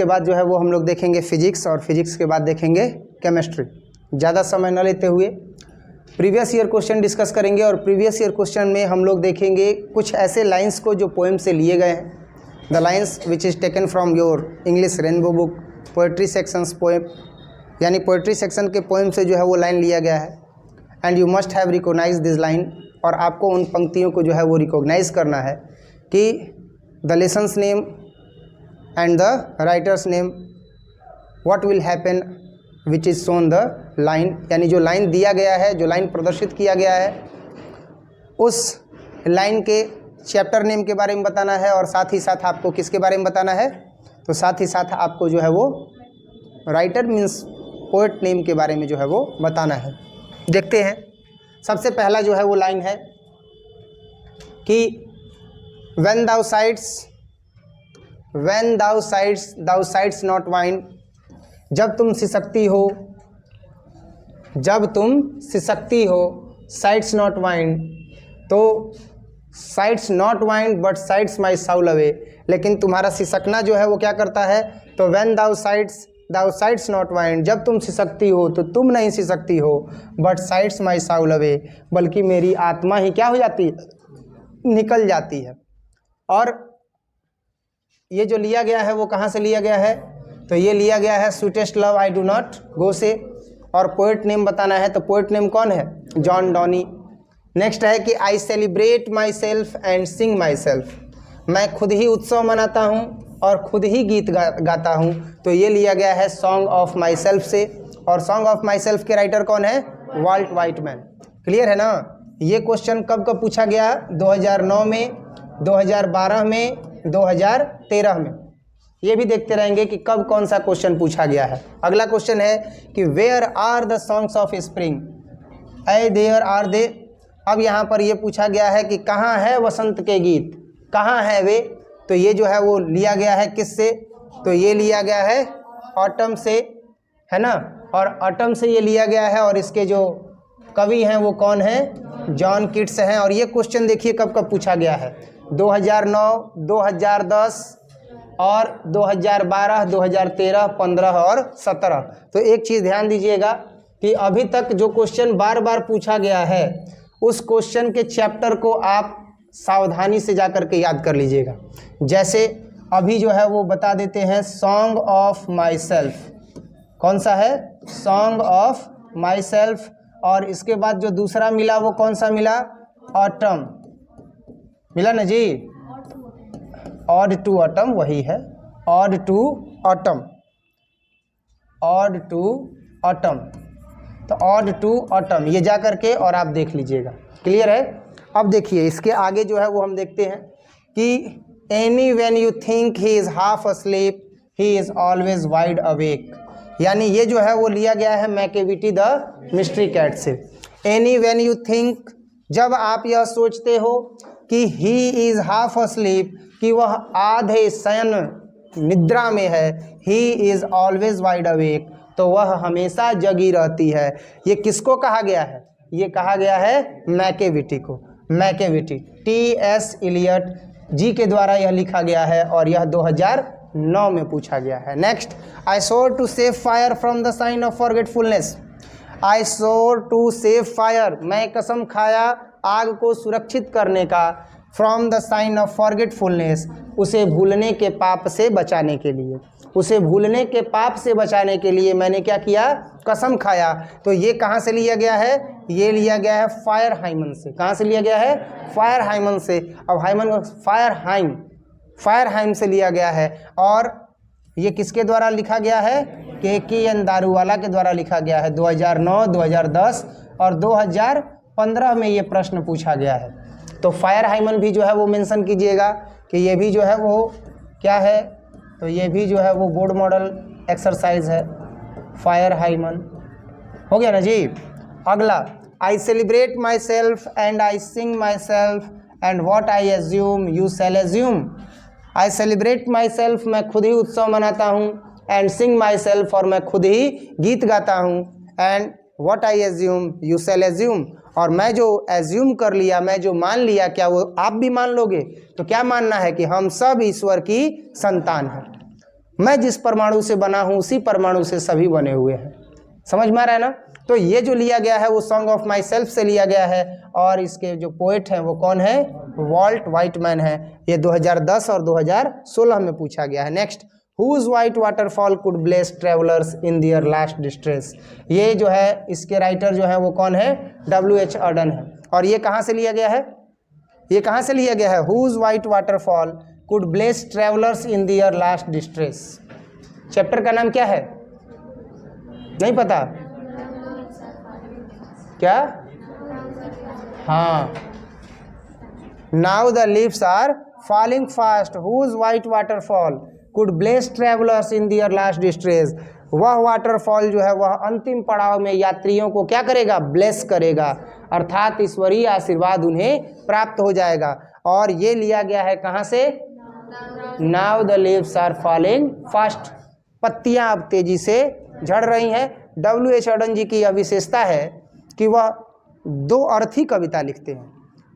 इसके बाद जो है वो हम लोग देखेंगे फिजिक्स, और फिजिक्स के बाद देखेंगे केमिस्ट्री। ज़्यादा समय न लेते हुए प्रीवियस ईयर क्वेश्चन डिस्कस करेंगे, और प्रीवियस ईयर क्वेश्चन में हम लोग देखेंगे कुछ ऐसे लाइंस को जो पोएम से लिए गए हैं, the lines which is taken from your English rainbow book poetry sections poem, यानी पोएट्री सेक्शन के पोएम से जो है वो लाइन लिया गया है। And you must have recognise this line, और आपको उन पंक्तियों को जो है वो रिकॉग्नाइज करना है कि the lessons name and the writers name, what will happen which is shown the line, यानी जो लाइन दिया गया है, जो लाइन प्रदर्शित किया गया है, उस लाइन के चैप्टर नेम के बारे में बताना है, और साथ ही साथ आपको किसके बारे में बताना है, तो साथ ही साथ आपको जो है वो राइटर मीन्स पोएट नेम के बारे में जो है वो बताना है। देखते हैं, सबसे पहला जो है वो लाइन है कि when thou sights not wine, जब तुम सिसकती हो, sights not wine, तो sights not wine but sights my soul away, लेकिन तुम्हारा सिसकना जो है वो क्या करता है, तो when thou sights not wine, जब तुम सिसकती हो तो तुम नहीं सिसकती हो, but sights my soul away, बल्कि मेरी आत्मा ही क्या हो जाती है, निकल जाती है। और ये जो लिया गया है वो कहाँ से लिया गया है, तो ये लिया गया है sweetest love I do not गो से, और पोएट नेम बताना है, तो पोएट नेम कौन है, जॉन डॉनी। नेक्स्ट है कि आई celebrate myself and Singh myself, मैं खुद ही उत्सव मनाता हूँ और खुद ही गीत गाता हूँ, तो ये लिया गया है सॉन्ग ऑफ माई सेल्फ से, और सॉन्ग ऑफ माई सेल्फ के राइटर कौन है, वाल्ट व्हाइटमैन। क्लियर है ना। ये क्वेश्चन कब कब पूछा गया, 2009 में, 2012 में, 2013 में। ये भी देखते रहेंगे कि कब कौन सा क्वेश्चन पूछा गया है। अगला क्वेश्चन है कि where are the songs of spring, ay there are they. अब यहाँ पर ये पूछा गया है कि कहाँ है वसंत के गीत, कहाँ है वे, तो ये जो है वो लिया गया है किससे, तो ये लिया गया है ऑटम से, है ना, और ऑटम से ये लिया गया है, और इसके जो कवि हैं वो कौन है, जॉन कीट्स हैं। और ये क्वेश्चन देखिए कब कब पूछा गया है, 2009, 2010 और 2012, 2013, 15 और 17। तो एक चीज़ ध्यान दीजिएगा कि अभी तक जो क्वेश्चन बार बार पूछा गया है, उस क्वेश्चन के चैप्टर को आप सावधानी से जा कर के याद कर लीजिएगा। जैसे अभी जो है वो बता देते हैं सॉन्ग ऑफ माई सेल्फ, कौन सा है, सॉन्ग ऑफ माई सेल्फ, और इसके बाद जो दूसरा मिला वो कौन सा मिला, ऑटम मिला ना जी, ऑड टू ऑटम, वही है ode to autumn, ode to autumn, तो ऑड टू ऑटम ये जा करके और आप देख लीजिएगा। क्लियर है। अब देखिए इसके आगे जो है वो हम देखते हैं कि any when you think he is half asleep he is always wide awake, यानी ये जो है वो लिया गया है मैकेविटी द मिस्ट्री कैट से। एनी व्हेन यू थिंक, जब आप यह सोचते हो कि ही इज़ हाफ अस्लीप, कि वह आधे शयन निद्रा में है, he is always wide awake, तो वह हमेशा जगी रहती है। ये किसको कहा गया है, ये कहा गया है मैकेविटी को, मैकेविटी, टी.एस. इलियट जी के द्वारा यह लिखा गया है, और यह 2009 में पूछा गया है। Next, I soar to save fire from the sign of forgetfulness, I soar to save fire, मैं कसम खाया आग को सुरक्षित करने का, from the sign of forgetfulness, उसे भूलने के पाप से बचाने के लिए, उसे भूलने के पाप से बचाने के लिए मैंने क्या किया, कसम खाया। तो ये कहाँ से लिया गया है, ये लिया गया है फायरहाइमन से। कहाँ से लिया गया है, फायरहाइमन से। अब हाइमन फायरहाइम से लिया गया है, और ये किसके द्वारा लिखा गया है, के.एन. दारूवाला के द्वारा लिखा गया है। 2009, 2010 और 2015 में ये प्रश्न पूछा गया है। तो फायरहाइमन भी जो है वो मेंशन कीजिएगा कि ये भी जो है वो क्या है, तो ये भी जो है वो बोर्ड मॉडल एक्सरसाइज है, फायरहाइमन। हो गया ना जी। अगला, I celebrate myself and I sing myself and what I assume you shall assume. I celebrate myself, मैं खुद ही उत्सव मनाता हूँ, एंड सिंग माई सेल्फ, और मैं खुद ही गीत गाता हूँ, and what I assume you shall assume, और मैं जो एज्यूम कर लिया, मैं जो मान लिया, क्या वो आप भी मान लोगे। तो क्या मानना है कि हम सब ईश्वर की संतान हैं। मैं जिस परमाणु से बना हूँ उसी परमाणु से सभी बने हुए हैं। समझ में आ रहा है ना। तो ये जो लिया गया है वो सॉन्ग ऑफ माई सेल्फ से लिया गया है और इसके जो पोएट हैं वो कौन है, वॉल्ट वाइटमैन है। ये 2010 और 2016 में पूछा गया है। Next, whose white waterfall could bless travellers in their last distress. ये जो है इसके राइटर जो है वो कौन है, W.H. Auden है। और ये कहाँ से लिया गया है, ये कहाँ से लिया गया है, whose white waterfall could bless travellers in their last distress. Chapter का नाम क्या है, नहीं पता क्या, हाँ, now the leaves are falling fast whose white waterfall could bless travellers in their last distress. वह वाटरफॉल जो है वह अंतिम पड़ाव में यात्रियों को क्या करेगा, ब्लेस करेगा, अर्थात ईश्वरीय आशीर्वाद उन्हें प्राप्त हो जाएगा। और ये लिया गया है कहाँ से, now the leaves are falling fast, पत्तियां अब तेजी से झड़ रही हैं। W.H. Auden जी की यह विशेषता है कि वह दो अर्थी कविता लिखते हैं।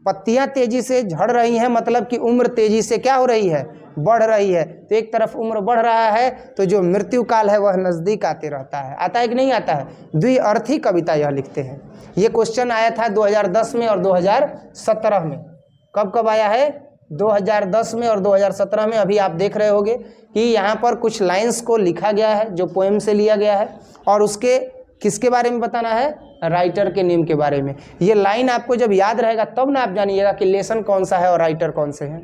पत्तियां तेजी से झड़ रही हैं मतलब कि उम्र तेजी से क्या हो रही है, बढ़ रही है। तो एक तरफ उम्र बढ़ रहा है तो जो मृत्यु काल है वह नज़दीक आते रहता है, आता है कि नहीं आता है। द्विअर्थी कविता यह लिखते हैं। ये क्वेश्चन आया था 2010 में और 2017 में। कब कब आया है, 2010 में और 2017 में। अभी आप देख रहे होंगे कि यहाँ पर कुछ लाइंस को लिखा गया है जो पोएम से लिया गया है और उसके किसके बारे में बताना है, राइटर के नेम के बारे में। ये लाइन आपको जब याद रहेगा तब ना आप जानिएगा कि लेसन कौन सा है और राइटर कौन से हैं।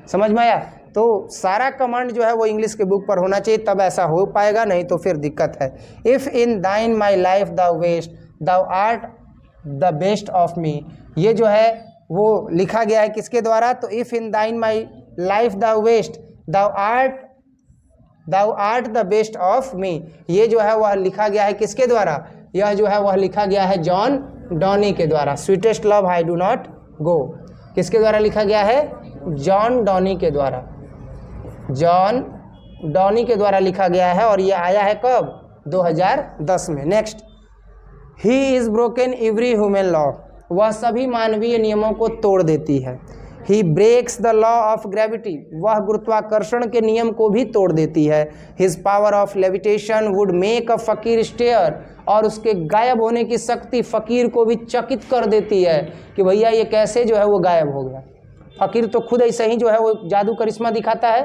समझ में आया। तो सारा कमांड जो है वो इंग्लिश के बुक पर होना चाहिए, तब ऐसा हो पाएगा, नहीं तो फिर दिक्कत है। If in thine my life thou waste thou art the best of me, ये जो है वो लिखा गया है किसके द्वारा, तो if in thine my life thou waste thou art the best of me, ये जो है वह लिखा गया है किसके द्वारा, यह जो है वह लिखा गया है जॉन डॉनी के द्वारा। Sweetest love I do not गो किसके द्वारा लिखा गया है, जॉन डॉनी के द्वारा, जॉन डॉनी के द्वारा लिखा गया है। और ये आया है कब, 2010 में। Next, he is broken every human law, वह सभी मानवीय नियमों को तोड़ देती है। He breaks the law of gravity, वह गुरुत्वाकर्षण के नियम को भी तोड़ देती है। His power of levitation would make a fakir stare, और उसके गायब होने की शक्ति फकीर को भी चकित कर देती है कि भैया ये कैसे जो है वो गायब हो गया। फकीर तो खुद ऐसे ही जो है वो जादू करिश्मा दिखाता है,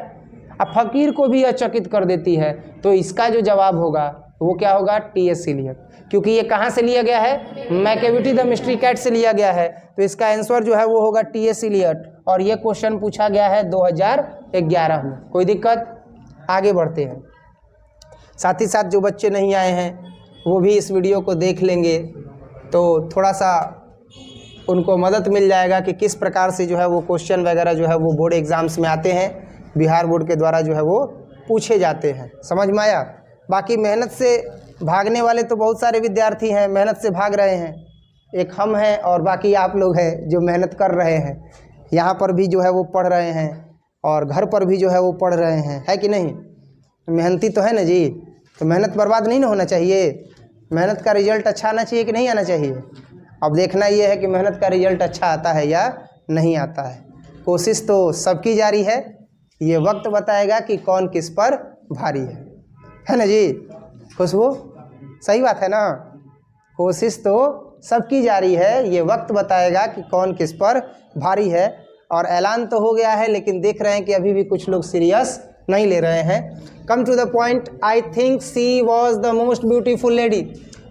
अब फकीर को भी अचकित कर देती है। तो इसका जो जवाब होगा वो क्या होगा, T.S. एलियट, क्योंकि ये कहाँ से लिया गया है, मैकेविटी द मिस्ट्री कैट से लिया गया है। तो इसका आंसर जो है वो होगा T.S. एलियट। और ये क्वेश्चन पूछा गया है 2011 में। कोई दिक्कत, आगे बढ़ते हैं। साथ ही साथ जो बच्चे नहीं आए हैं वो भी इस वीडियो को देख लेंगे तो थोड़ा सा उनको मदद मिल जाएगा कि किस प्रकार से जो है वो क्वेश्चन वगैरह जो है वो बोर्ड एग्ज़ाम्स में आते हैं, बिहार बोर्ड के द्वारा जो है वो पूछे जाते हैं। समझ में आया। बाकी मेहनत से भागने वाले तो बहुत सारे विद्यार्थी हैं, मेहनत से भाग रहे हैं। एक हम हैं और बाकी आप लोग हैं जो मेहनत कर रहे हैं। यहाँ पर भी जो है वो पढ़ रहे हैं और घर पर भी जो है वो पढ़ रहे हैं, है कि नहीं। मेहनती तो है ना जी, तो मेहनत बर्बाद नहीं ना होना चाहिए। मेहनत का रिजल्ट अच्छा आना चाहिए कि नहीं आना चाहिए। अब देखना ये है कि मेहनत का रिजल्ट अच्छा आता है या नहीं आता है। कोशिश तो सबकी जारी है, ये वक्त बताएगा कि कौन किस पर भारी है ना जी। खुशबू, सही बात है ना। कोशिश तो सबकी जारी है, ये वक्त बताएगा कि कौन किस पर भारी है। और ऐलान तो हो गया है लेकिन देख रहे हैं कि अभी भी कुछ लोग सीरियस नहीं ले रहे हैं। Come to the point, I think she was the most beautiful lady,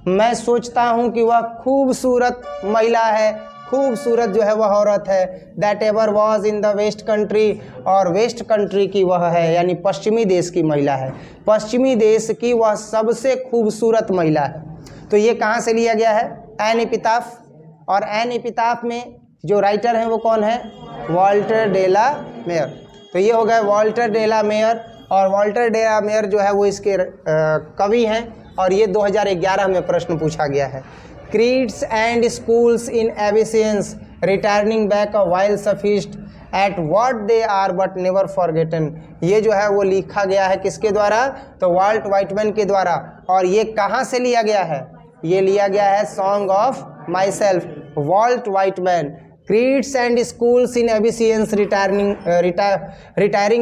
मैं सोचता हूँ कि वह खूबसूरत महिला है, खूबसूरत जो है वह औरत है। That ever was in the west country, और वेस्ट कंट्री की वह है, यानी पश्चिमी देश की महिला है। पश्चिमी देश की वह सबसे खूबसूरत महिला है। तो ये कहाँ से लिया गया है, एन एपिताफ। और एन एपिताफ में जो राइटर हैं वो कौन है, वॉल्टर डे ला मेयर। तो ये हो गए वॉल्टर डे ला मेयर। और वॉल्टर डे ला मेयर जो है वो इसके कवि हैं और ये 2011 में प्रश्न पूछा गया है। Creeds and schools in abeyance returning back a while sufficed at what they are but never forgotten, ये जो है वो लिखा गया है किसके द्वारा, तो वॉल्ट वाइटमैन के द्वारा। और ये कहाँ से लिया गया है, ये लिया गया है song of myself, Walt Whitman. Creeds and schools in Abyssinians retiring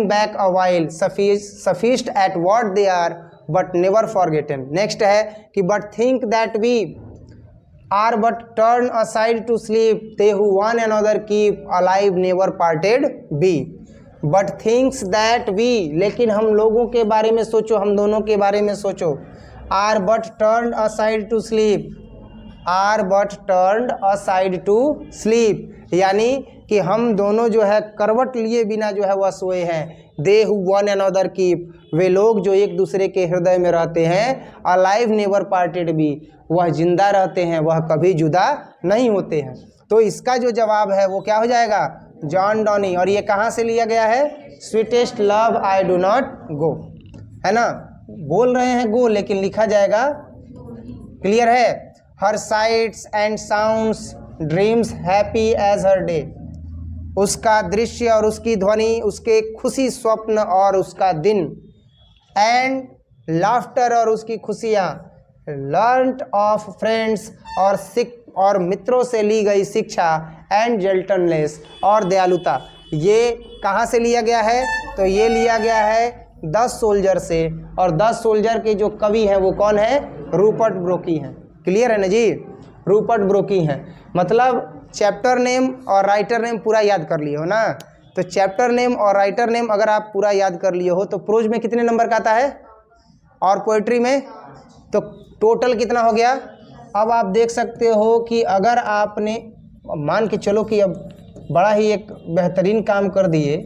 back a while, sufficed at what they are, but never forgotten. Next है कि but think that we are but turn aside to sleep, they who one another keep alive never parted be. But thinks that we, लेकिन हम लोगों के बारे में सोचो, हम दोनों के बारे में सोचो, are but turned aside to sleep, are but turned aside to sleep, यानी कि हम दोनों जो है करवट लिए बिना जो है वह सोए हैं. They who one another keep, वे लोग जो एक दूसरे के हृदय में रहते हैं. Alive never parted be, वह जिंदा रहते हैं, वह कभी जुदा नहीं होते हैं. तो इसका जो जवाब है वो क्या हो जाएगा? John Donny. और ये कहाँ से लिया गया है? Sweetest love I do not गो, है ना. बोल रहे हैं गो लेकिन लिखा जाएगा. क्लियर है? Her sights and sounds dreams happy as her day, उसका दृश्य और उसकी ध्वनि, उसके खुशी स्वप्न और उसका दिन. एंड लाफ्टर और उसकी खुशियाँ. लर्नड ऑफ फ्रेंड्स और मित्रों से ली गई शिक्षा. एंड जेंटलनेस और दयालुता. ये कहाँ से लिया गया है? तो ये लिया गया है 10 सोल्जर से. और 10 सोल्जर के जो कवि हैं वो कौन है? रूपर्ट ब्रोकी हैं. क्लियर है ना जी? रूपर्ट ब्रोकी हैं. मतलब चैप्टर नेम और राइटर नेम पूरा याद कर लिए हो ना. तो चैप्टर नेम और राइटर नेम अगर आप पूरा याद कर लिए हो तो प्रोज में कितने नंबर का आता है और पोएट्री में? तो टोटल कितना हो गया? अब आप देख सकते हो कि अगर आपने मान के चलो कि अब बड़ा ही एक बेहतरीन काम कर दिए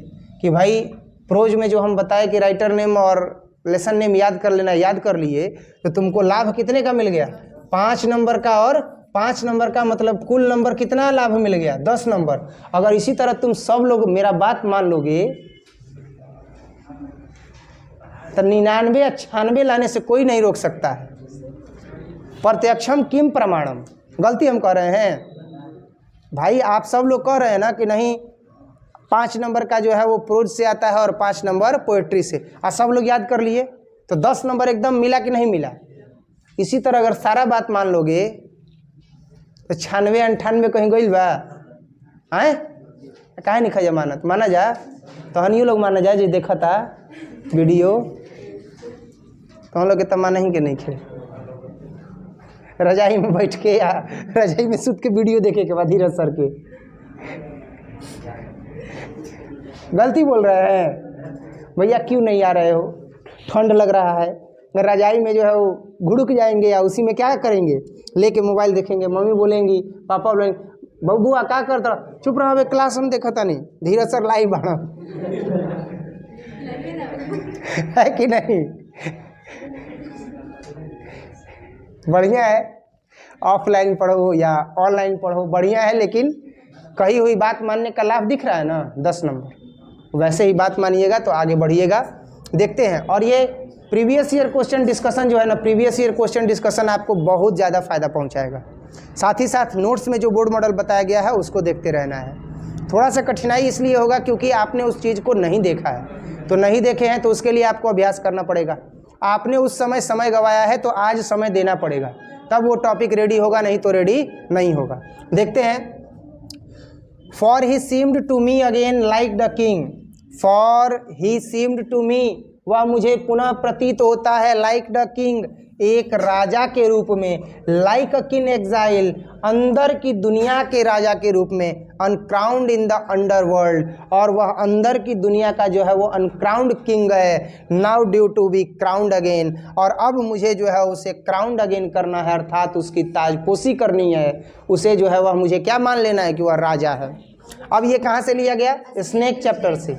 कि भाई प्रोज में जो हम बताए कि राइटर नेम और लेसन नेम याद कर लेना, याद कर लिए, तो तुमको लाभ कितने का मिल गया? 5 नंबर का. और 5 नंबर का मतलब कुल नंबर कितना लाभ मिल गया? 10 नंबर. अगर इसी तरह तुम सब लोग मेरा बात मान लोगे तो 99 या 96 लाने से कोई नहीं रोक सकता है. प्रत्यक्षम किम प्रमाणम. गलती हम कह रहे हैं भाई. आप सब लोग कह रहे हैं ना कि नहीं 5 नंबर का जो है वो प्रोज से आता है और 5 नंबर पोएट्री से. और सब लोग याद कर लिए तो 10 नंबर एकदम मिला कि नहीं मिला? इसी तरह अगर सारा बात मान लोगे तो 96-98 कहीं गई बा? आए काहे नहीं खा जमानत माना जा? तो हनियो लोग माना जाए जो देखा था वीडियो, तो हम लोग के तो माना ही के नहीं खे. रजाई में बैठ के या रजाई में सुत के वीडियो देखे के बाद धीरज सर के. गलती बोल रहे हैं भैया. क्यों नहीं आ रहे हो? ठंड लग रहा है. रजाई में जो है वो घुड़क जाएंगे या उसी में क्या करेंगे? लेके मोबाइल देखेंगे. मम्मी बोलेंगी, पापा बोलेंगे बबुआ क्या करता? चुप रहो, क्लास हम देखा था नहीं. धीरज सर लाइव बाड़ा है कि नहीं? बढ़िया है. ऑफलाइन पढ़ो या ऑनलाइन पढ़ो बढ़िया है, लेकिन कही हुई बात मानने का लाभ दिख रहा है ना 10 नंबर. वैसे ही बात मानिएगा तो आगे बढ़िएगा. देखते हैं. और ये प्रीवियस ईयर क्वेश्चन डिस्कशन जो है ना, प्रीवियस ईयर क्वेश्चन डिस्कशन आपको बहुत ज़्यादा फ़ायदा पहुंचाएगा. साथ ही साथ नोट्स में जो बोर्ड मॉडल बताया गया है उसको देखते रहना है. थोड़ा सा कठिनाई इसलिए होगा क्योंकि आपने उस चीज़ को नहीं देखा है. तो नहीं देखे हैं तो उसके लिए आपको अभ्यास करना पड़ेगा. आपने उस समय गंवाया है तो आज समय देना पड़ेगा, तब वो टॉपिक रेडी होगा, नहीं तो रेडी नहीं होगा. देखते हैं. For he seemed to me again like the king. For he seemed to me, वह मुझे पुनः प्रतीत होता है, लाइक द किंग, एक राजा के रूप में. लाइक अ किंग एग्जाइल, अंदर की दुनिया के राजा के रूप में. अनक्राउंड इन द अंडरवर्ल्ड, और वह अंदर की दुनिया का जो है वो अनक्राउंड किंग है. Now due to be crowned again, और अब मुझे जो है उसे क्राउंड अगेन करना है, अर्थात उसकी ताजपोशी करनी है. उसे जो है वह मुझे क्या मान लेना है कि वह राजा है. अब ये कहाँ से लिया गया? स्नेक चैप्टर से.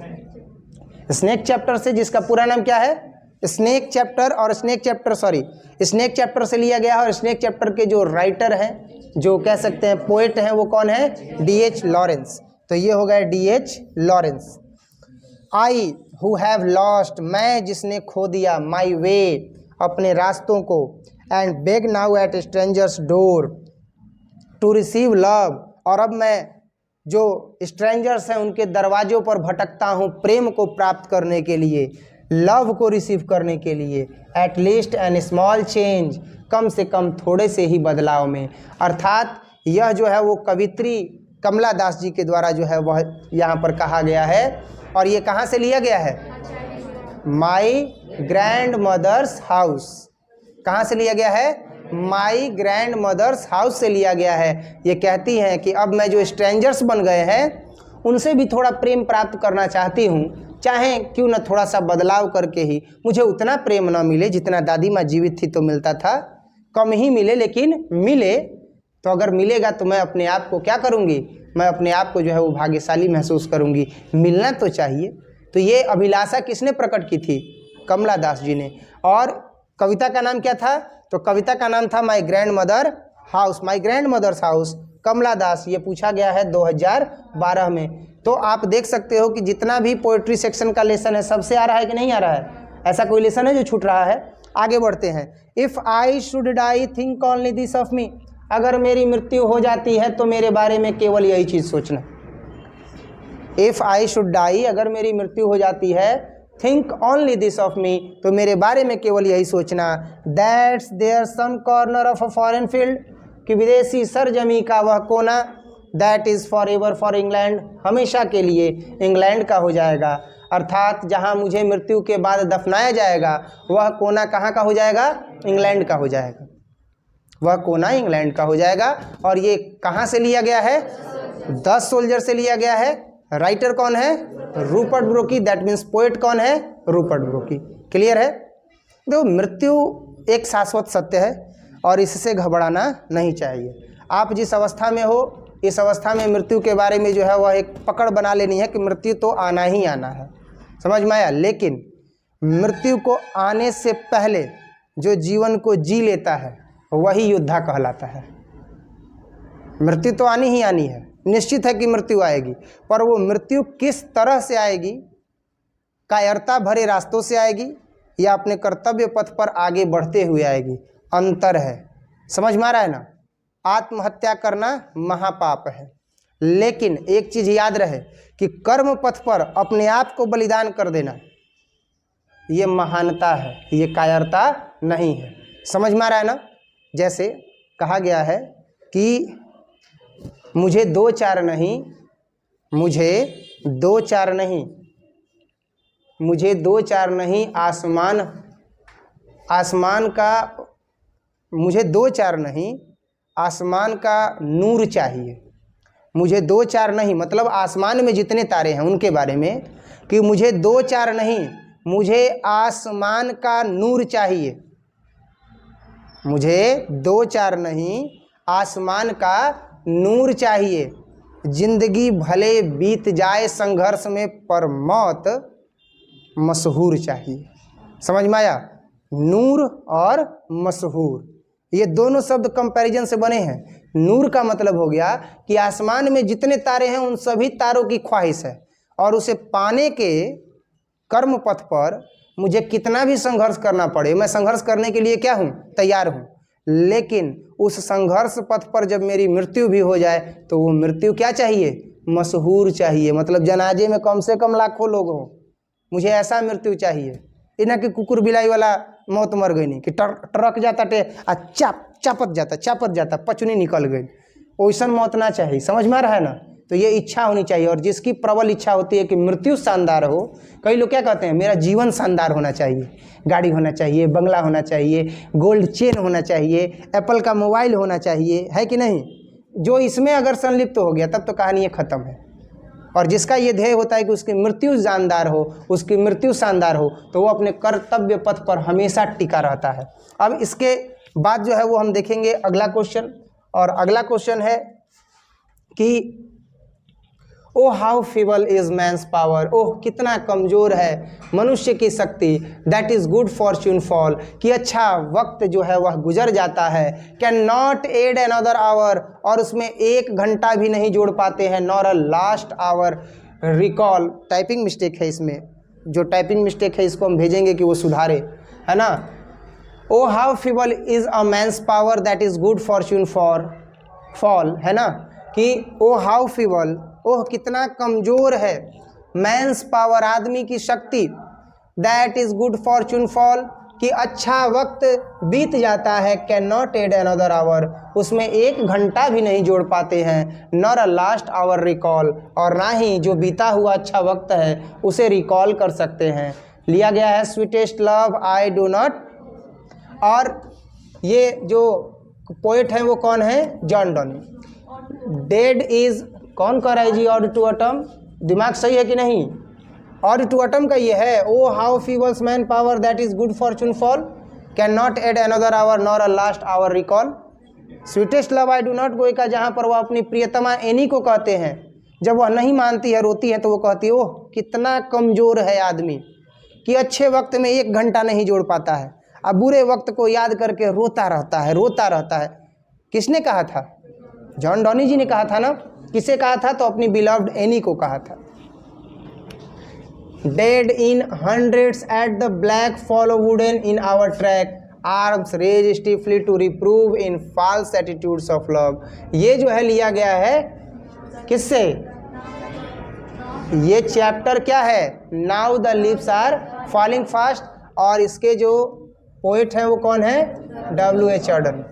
स्नेक चैप्टर से, जिसका पूरा नाम क्या है? Snake chapter. और स्नेक चैप्टर से लिया गया है. और स्नेक चैप्टर के जो राइटर हैं, जो कह सकते हैं पोएट हैं, वो कौन है? D.H. लॉरेंस. तो ये हो गया D.H. Lawrence. I who have lost, मैं जिसने खो दिया, माई वे, अपने रास्तों को. And beg now at strangers door to receive love, और अब मैं जो स्ट्रेंजर्स हैं उनके दरवाजों पर भटकता हूँ प्रेम को प्राप्त करने के लिए, लव को रिसीव करने के लिए. At least an small change, कम से कम थोड़े से ही बदलाव में. अर्थात यह जो है वो कवित्री कमला दास जी के द्वारा जो है वह यहाँ पर कहा गया है। और ये कहाँ से लिया गया है? My grandmother's house. कहाँ से लिया गया है? माई ग्रैंड मदर्स हाउस से लिया गया है। ये कहती हैं कि अब मैं जो स्ट्रेंजर्स बन गए हैं उनसे भी थोड़ा प्रेम प्राप्त करना चाहती हूँ, चाहे क्यों न थोड़ा सा बदलाव करके ही मुझे उतना प्रेम न मिले जितना दादी माँ जीवित थी तो मिलता था, कम ही मिले लेकिन मिले। तो अगर मिलेगा तो मैं अपने आप को क्या करूँगी? मैं अपने आप को जो है वो भाग्यशाली महसूस करूँगी, मिलना तो चाहिए। तो ये अभिलाषा किसने प्रकट की थी? कमला दास जी ने। और कविता का नाम क्या था? तो कविता का नाम था my grandmother house, my grandmother's house, Kamala Das. ये पूछा गया है 2012 में। तो आप देख सकते हो कि जितना भी पोएट्री सेक्शन का लेसन है सबसे आ रहा है कि नहीं आ रहा है? ऐसा कोई लेसन है जो छूट रहा है? आगे बढ़ते हैं। If I should die think only this of me. अगर मेरी मृत्यु हो जाती है तो मेरे बारे में केवल यही चीज़ सोचना। इफ़ आई शुड डाई, अगर मेरी मृत्यु हो जाती है, think only this of me, तो मेरे बारे में केवल यही सोचना। That's there some corner of a foreign field, कि विदेशी सरजमी का वह कोना, that is for ever for England, हमेशा के लिए इंग्लैंड का हो जाएगा। अर्थात जहाँ मुझे मृत्यु के बाद दफनाया जाएगा वह कोना कहाँ का हो जाएगा? इंग्लैंड का हो जाएगा। वह कोना इंग्लैंड का हो जाएगा। और ये कहाँ से लिया गया है? 10 सोल्जर से लिया गया है। राइटर कौन है? रूपर्ट ब्रोकी। दैट मीन्स पोएट कौन है? रूपर्ट ब्रोकी। क्लियर है? देखो, मृत्यु एक शाश्वत सत्य है और इससे घबराना नहीं चाहिए। आप जिस अवस्था में हो, इस अवस्था में मृत्यु के बारे में जो है वह एक पकड़ बना लेनी है कि मृत्यु तो आना ही आना है। समझ में आया? लेकिन मृत्यु को आने से पहले जो जीवन को जी लेता है वही योद्धा कहलाता है। मृत्यु तो आनी ही आनी है, निश्चित है कि मृत्यु आएगी, पर वो मृत्यु किस तरह से आएगी? कायरता भरे रास्तों से आएगी या अपने कर्तव्य पथ पर आगे बढ़ते हुए आएगी? अंतर है। समझ में आ रहा है ना? आत्महत्या करना महापाप है, लेकिन एक चीज याद रहे कि कर्म पथ पर अपने आप को बलिदान कर देना ये महानता है, ये कायरता नहीं है। समझ में आ रहा है ना? जैसे कहा गया है कि मुझे दो चार नहीं, मुझे दो चार नहीं, मुझे दो चार नहीं, आसमान का, मुझे दो चार नहीं, आसमान का नूर चाहिए। मुझे दो चार नहीं मतलब आसमान में जितने तारे हैं उनके बारे में, कि मुझे दो चार नहीं, मुझे आसमान का नूर चाहिए। मुझे दो चार नहीं, आसमान का नूर चाहिए। जिंदगी भले बीत जाए संघर्ष में, पर मौत मशहूर चाहिए। समझ में आया? नूर और मशहूर ये दोनों शब्द कंपैरिजन से बने हैं। नूर का मतलब हो गया कि आसमान में जितने तारे हैं उन सभी तारों की ख्वाहिश है, और उसे पाने के कर्म पथ पर मुझे कितना भी संघर्ष करना पड़े, मैं संघर्ष करने के लिए क्या हूँ? तैयार हूँ। लेकिन उस संघर्ष पथ पर जब मेरी मृत्यु भी हो जाए तो वो मृत्यु क्या चाहिए? मशहूर चाहिए। मतलब जनाजे में कम से कम लाखों लोग हों, मुझे ऐसा मृत्यु चाहिए। इना कि कुकुर बिलाई वाला मौत मर गई नहीं कि ट्रक जाता टे आ चापत जाता पचनी निकल गई, वैसन मौत ना चाहिए। समझ में आ रहा है ना? तो ये इच्छा होनी चाहिए, और जिसकी प्रबल इच्छा होती है कि मृत्यु शानदार हो। कई लोग क्या कहते हैं? मेरा जीवन शानदार होना चाहिए, गाड़ी होना चाहिए, बंगला होना चाहिए, गोल्ड चेन होना चाहिए, एप्पल का मोबाइल होना चाहिए, है कि नहीं? जो इसमें अगर संलिप्त हो गया तब तो कहानी ख़त्म है। और जिसका ये ध्येय होता है कि उसकी मृत्यु जानदार हो, उसकी मृत्यु शानदार हो, तो वो अपने कर्तव्य पथ पर हमेशा टिका रहता है। अब इसके बाद जो है वो हम देखेंगे अगला क्वेश्चन, और अगला क्वेश्चन है कि oh how feeble is man's power, oh कितना कमज़ोर है मनुष्य की शक्ति। That is good fortune fall, कि अच्छा वक्त जो है वह गुजर जाता है। Can not add another hour, और उसमें एक घंटा भी नहीं जोड़ पाते हैं। Nor a last hour recall, typing mistake है इसमें, जो टाइपिंग मिस्टेक है इसको हम भेजेंगे कि वो सुधारे, है ना। ओह how feeble is a man's power that is good fortune fall, है ना, कि ओह हाउ फीबल, ओह कितना कमज़ोर है, मैंस पावर आदमी की शक्ति, that is good fortune fall, कि अच्छा वक्त बीत जाता है, can not add another hour, उसमें 1 घंटा भी नहीं जोड़ पाते हैं, nor a last hour recall, और ना ही जो बीता हुआ अच्छा वक्त है उसे रिकॉल कर सकते हैं। लिया गया है sweetest love I do not, और ये जो पोएट हैं वो कौन है? John Donny. डेड इज कौन कर रहा है जी? ऑड टू अटम, दिमाग सही है कि नहीं? ऑड टू अटम का ये है, oh how feeble's man power that is good fortune fall, can not add another hour nor a last hour recall. Sweetest love I do not go का जहाँ पर वह अपनी प्रियतमा एनी को कहते हैं, जब वह नहीं मानती है, रोती है, तो वो कहती है ओह कितना कमज़ोर है आदमी कि अच्छे वक्त में 1 घंटा नहीं जोड़ पाता है, अब बुरे वक्त को याद करके रोता रहता है, रोता रहता है। किसने कहा था? जॉन डॉनी जी ने कहा था ना। किसे कहा था? तो अपनी बिलव्ड एनी को कहा था। Dead in hundreds at the black follow wooden in our track, arms raise stiffly to reprove in false attitudes of love. ये जो है लिया गया है किससे? ये चैप्टर क्या है? Now the lips are falling fast, और इसके जो पोएट हैं वो कौन है? W.H. Auden।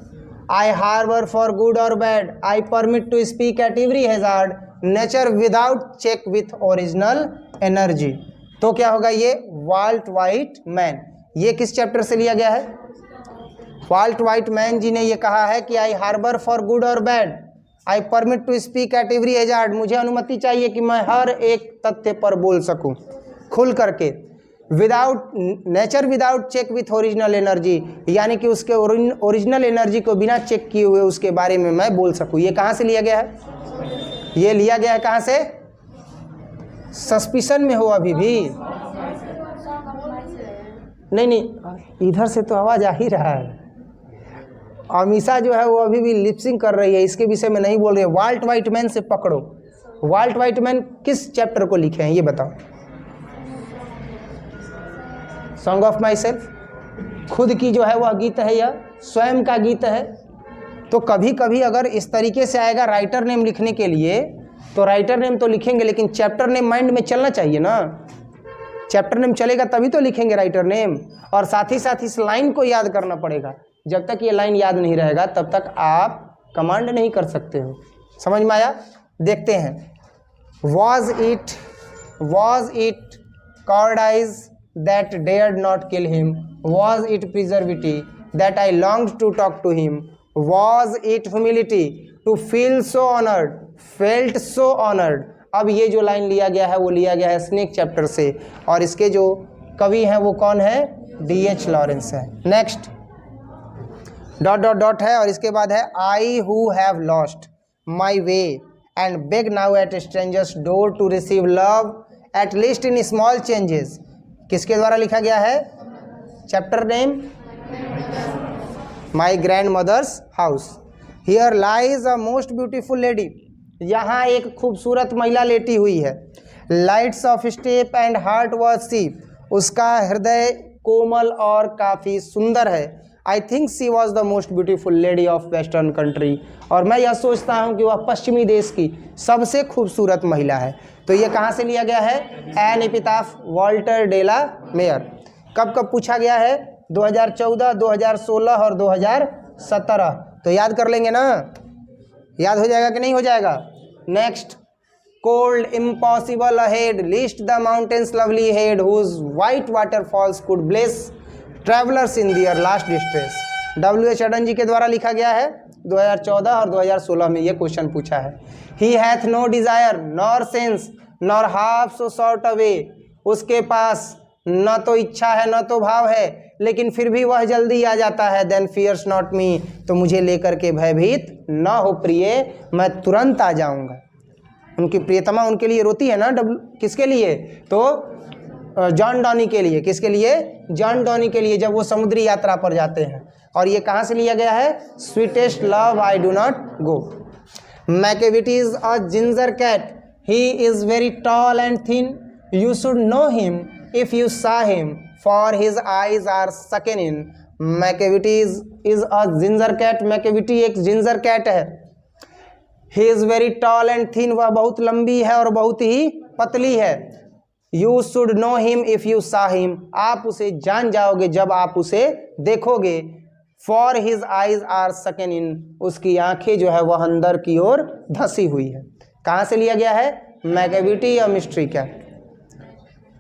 I harbour for good और bad, I permit to speak at every hazard, nature without check with original energy. तो क्या होगा ये? Walt Whitman. ये किस चैप्टर से लिया गया है? वाल्ट वाइट मैन जी ने ये कहा है कि आई हार्बर फॉर गुड और bad, I permit to speak at every hazard, मुझे अनुमति चाहिए कि मैं हर एक तथ्य पर बोल सकूं खुल करके। Without nature without check with original energy, यानी कि उसके ओरिजिनल एनर्जी को बिना चेक किए हुए उसके बारे में मैं बोल सकूं। ये कहाँ से लिया गया है? ये लिया गया है कहाँ से? सस्पिशन में हो अभी भी? नहीं, इधर से तो आवाज़ आ ही रहा है। अमीषा जो है वो अभी भी लिपसिंग कर रही है, इसके विषय में नहीं बोल रही है। वाल्ट वाइटमैन से पकड़ो। वाल्ट वाइटमैन किस चैप्टर को लिखे हैं ये बताओ? Song of my self. खुद की जो है वह गीत है, यह स्वयं का गीत है। तो कभी कभी अगर इस तरीके से आएगा राइटर नेम लिखने के लिए, तो राइटर नेम तो लिखेंगे, लेकिन चैप्टर नेम माइंड में चलना चाहिए ना। चैप्टर नेम चलेगा तभी तो लिखेंगे राइटर नेम, और साथ ही साथ इस लाइन को याद करना पड़ेगा। जब तक ये लाइन याद नहीं रहेगा तब तक आप कमांड नहीं कर सकते हो। समझ में आया? देखते हैं। Was it cowardice that dared not kill him, was it preservative that I longed to talk to him, was it humility to feel so honoured, felt so honoured. अब ये जो लाइन लिया गया है वो लिया गया है स्नेक चैप्टर से, और इसके जो कवि हैं वो कौन है? D.H. लॉरेंस है। नेक्स्ट डॉट डॉट डॉट है, और इसके बाद है I who have lost my way and beg now at strangers door to receive love at least in small changes. किसके द्वारा लिखा गया है? Chapter name my grandmother's house. Here lies a most beautiful lady, यहाँ एक खूबसूरत महिला लेटी हुई है। Lights of step and heart was she, उसका हृदय कोमल और काफ़ी सुंदर है। I think she was the most beautiful lady of western country, और मैं यह सोचता हूँ कि वह पश्चिमी देश की सबसे खूबसूरत महिला है। तो ये कहाँ से लिया गया है? एन एपिटाफ वॉल्टर डेला मेयर। कब कब पूछा गया है? 2014, 2016 और 2017। तो याद कर लेंगे ना? याद हो जाएगा कि नहीं हो जाएगा? Next, cold impossible ahead, list the mountains lovely head whose white waterfalls could bless travellers in their last distress. W.H. Auden ji के द्वारा लिखा गया है। 2014 और 2016 में ये क्वेश्चन पूछा है। He hath no desire nor sense nor half so sort away, उसके पास न तो इच्छा है न तो भाव है, लेकिन फिर भी वह जल्दी आ जाता है। देन फियर्स नॉट मी, तो मुझे लेकर के भयभीत न हो प्रिय, मैं तुरंत आ जाऊंगा। उनकी प्रियतमा उनके लिए रोती है ना। किसके लिए? तो जॉन डॉनी के लिए। किसके लिए? जॉन डॉनी के लिए, जब वो समुद्री यात्रा पर जाते हैं। और ये कहाँ से लिया गया है? Sweetest love I do not go. Macavity is a ginger cat, he is very tall and thin, you should know him if you saw him for his eyes are sunken in. Macavity is a ginger cat, Macavity एक ginger cat है। He is very tall and thin, वह बहुत लंबी है और बहुत ही पतली है। You should know him if you saw him, आप उसे जान जाओगे जब आप उसे देखोगे। For his eyes are sunken इन, उसकी आंखें जो है वह अंदर की ओर धंसी हुई है। कहाँ से लिया गया है? मैकेविटी या मिस्ट्री क्या?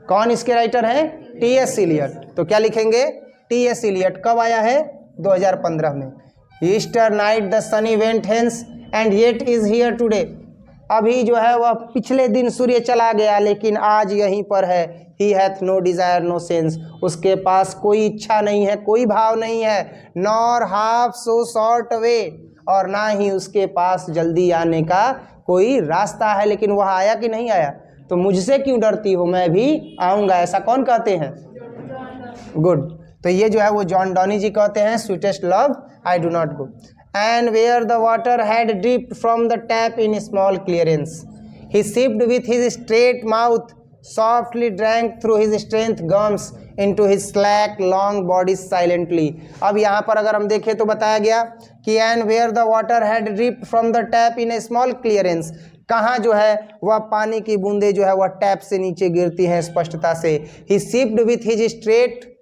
कौन इसके राइटर हैं? टी.एस. इलियट। तो क्या लिखेंगे? टी.एस. इलियट। कब आया है? 2015 में। Easter night the Sunny went hence and yet is here today, अभी जो है वह पिछले दिन सूर्य चला गया लेकिन आज यहीं पर है। He hath no desire no sense, उसके पास कोई इच्छा नहीं है, कोई भाव नहीं है। Nor half so short way, और ना ही उसके पास जल्दी आने का कोई रास्ता है। लेकिन वह आया कि नहीं आया? तो मुझसे क्यों डरती हो, मैं भी आऊँगा, ऐसा कौन कहते हैं? गुड। तो ये जो है वो जॉन डॉनी जी कहते हैं, sweetest love I do not go. And where the water had dripped from the tap in small clearance, he sipped with his straight mouth, softly drank through his strength gums into his slack long body silently। अब यहाँ पर अगर हम देखें तो बताया गया कि and where the water had dripped from the tap in a small clearance, कहाँ जो है वह पानी की बूंदें जो है वह टैप से नीचे गिरती हैं स्पष्टता से। He sipped with his straight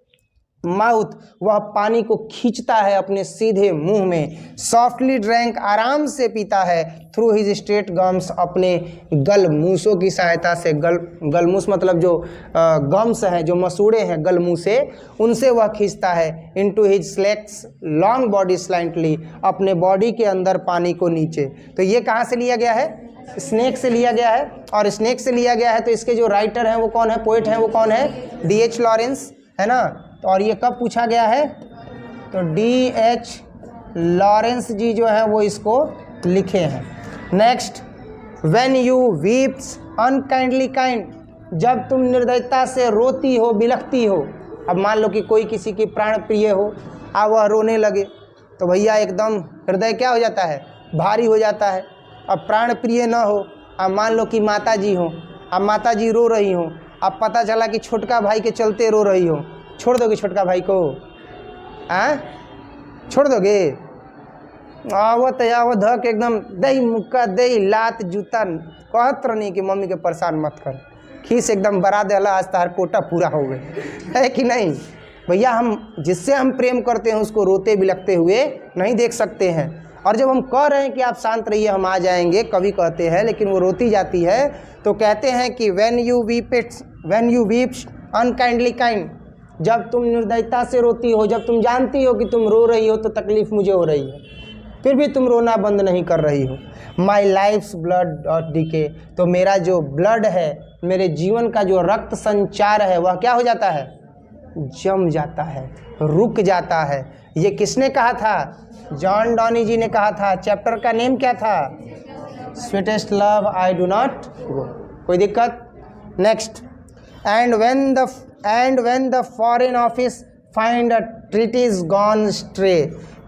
mouth, वह पानी को खींचता है अपने सीधे मुंह में। सॉफ्टली ड्रैंक, आराम से पीता है। थ्रू हिज स्ट्रेट गम्स, अपने गलमूसों की सहायता से। गलमूस मतलब जो गम्स हैं, जो मसूड़े हैं गलमूस से, उनसे वह खींचता है। इनटू हिज स्लेक्स लॉन्ग बॉडी स्लाइंटली, अपने बॉडी के अंदर पानी को नीचे। तो ये कहाँ से लिया गया है? स्नेक से लिया गया है। और स्नेक से लिया गया है तो इसके जो राइटर हैं वो कौन है, पोइट हैं वो कौन है? D.H. लॉरेंस, है ना। और ये कब पूछा गया है? तो D.H. लॉरेंस जी जो है वो इसको लिखे हैं। Next, when you weeps unkindly kind, जब तुम निर्दयता से रोती हो, बिलखती हो। अब मान लो कि कोई किसी की प्राण प्रिय हो, अब वह रोने लगे तो भैया एकदम हृदय क्या हो जाता है? भारी हो जाता है। अब प्राण प्रिय न हो, अब मान लो कि माता जी हो, अब माता जी रो रही हो, अब पता चला कि छोटका भाई के चलते रो रही हो, छोड़ दोगे छोटका भाई को? छोड़ दोगे? आवत आवत धक एकदम दही मुक्का दही लात जूता कहत रहनी कि मम्मी के परेशान मत कर, खीस एकदम बरा दे, आज तार कोटा पूरा हो गए, है कि नहीं भैया? हम जिससे हम प्रेम करते हैं उसको रोते बिलखते हुए नहीं देख सकते हैं। और जब हम कह रहे हैं कि आप शांत रहिए हम आ जाएंगे, कवि कहते हैं, लेकिन वो रोती जाती है, तो कहते हैं कि when you weeps unkindly kind, जब तुम निर्दयता से रोती हो, जब तुम जानती हो कि तुम रो रही हो तो तकलीफ मुझे हो रही है, फिर भी तुम रोना बंद नहीं कर रही हो। माई लाइफ्स ब्लड डॉट डीके, तो मेरा जो ब्लड है, मेरे जीवन का जो रक्त संचार है वह क्या हो जाता है? जम जाता है, रुक जाता है। ये किसने कहा था? जॉन डॉनी जी ने कहा था। चैप्टर का नेम क्या था? Sweetest love I do not गो। कोई दिक्कत? Next, and when the foreign office find a treatise gone stray,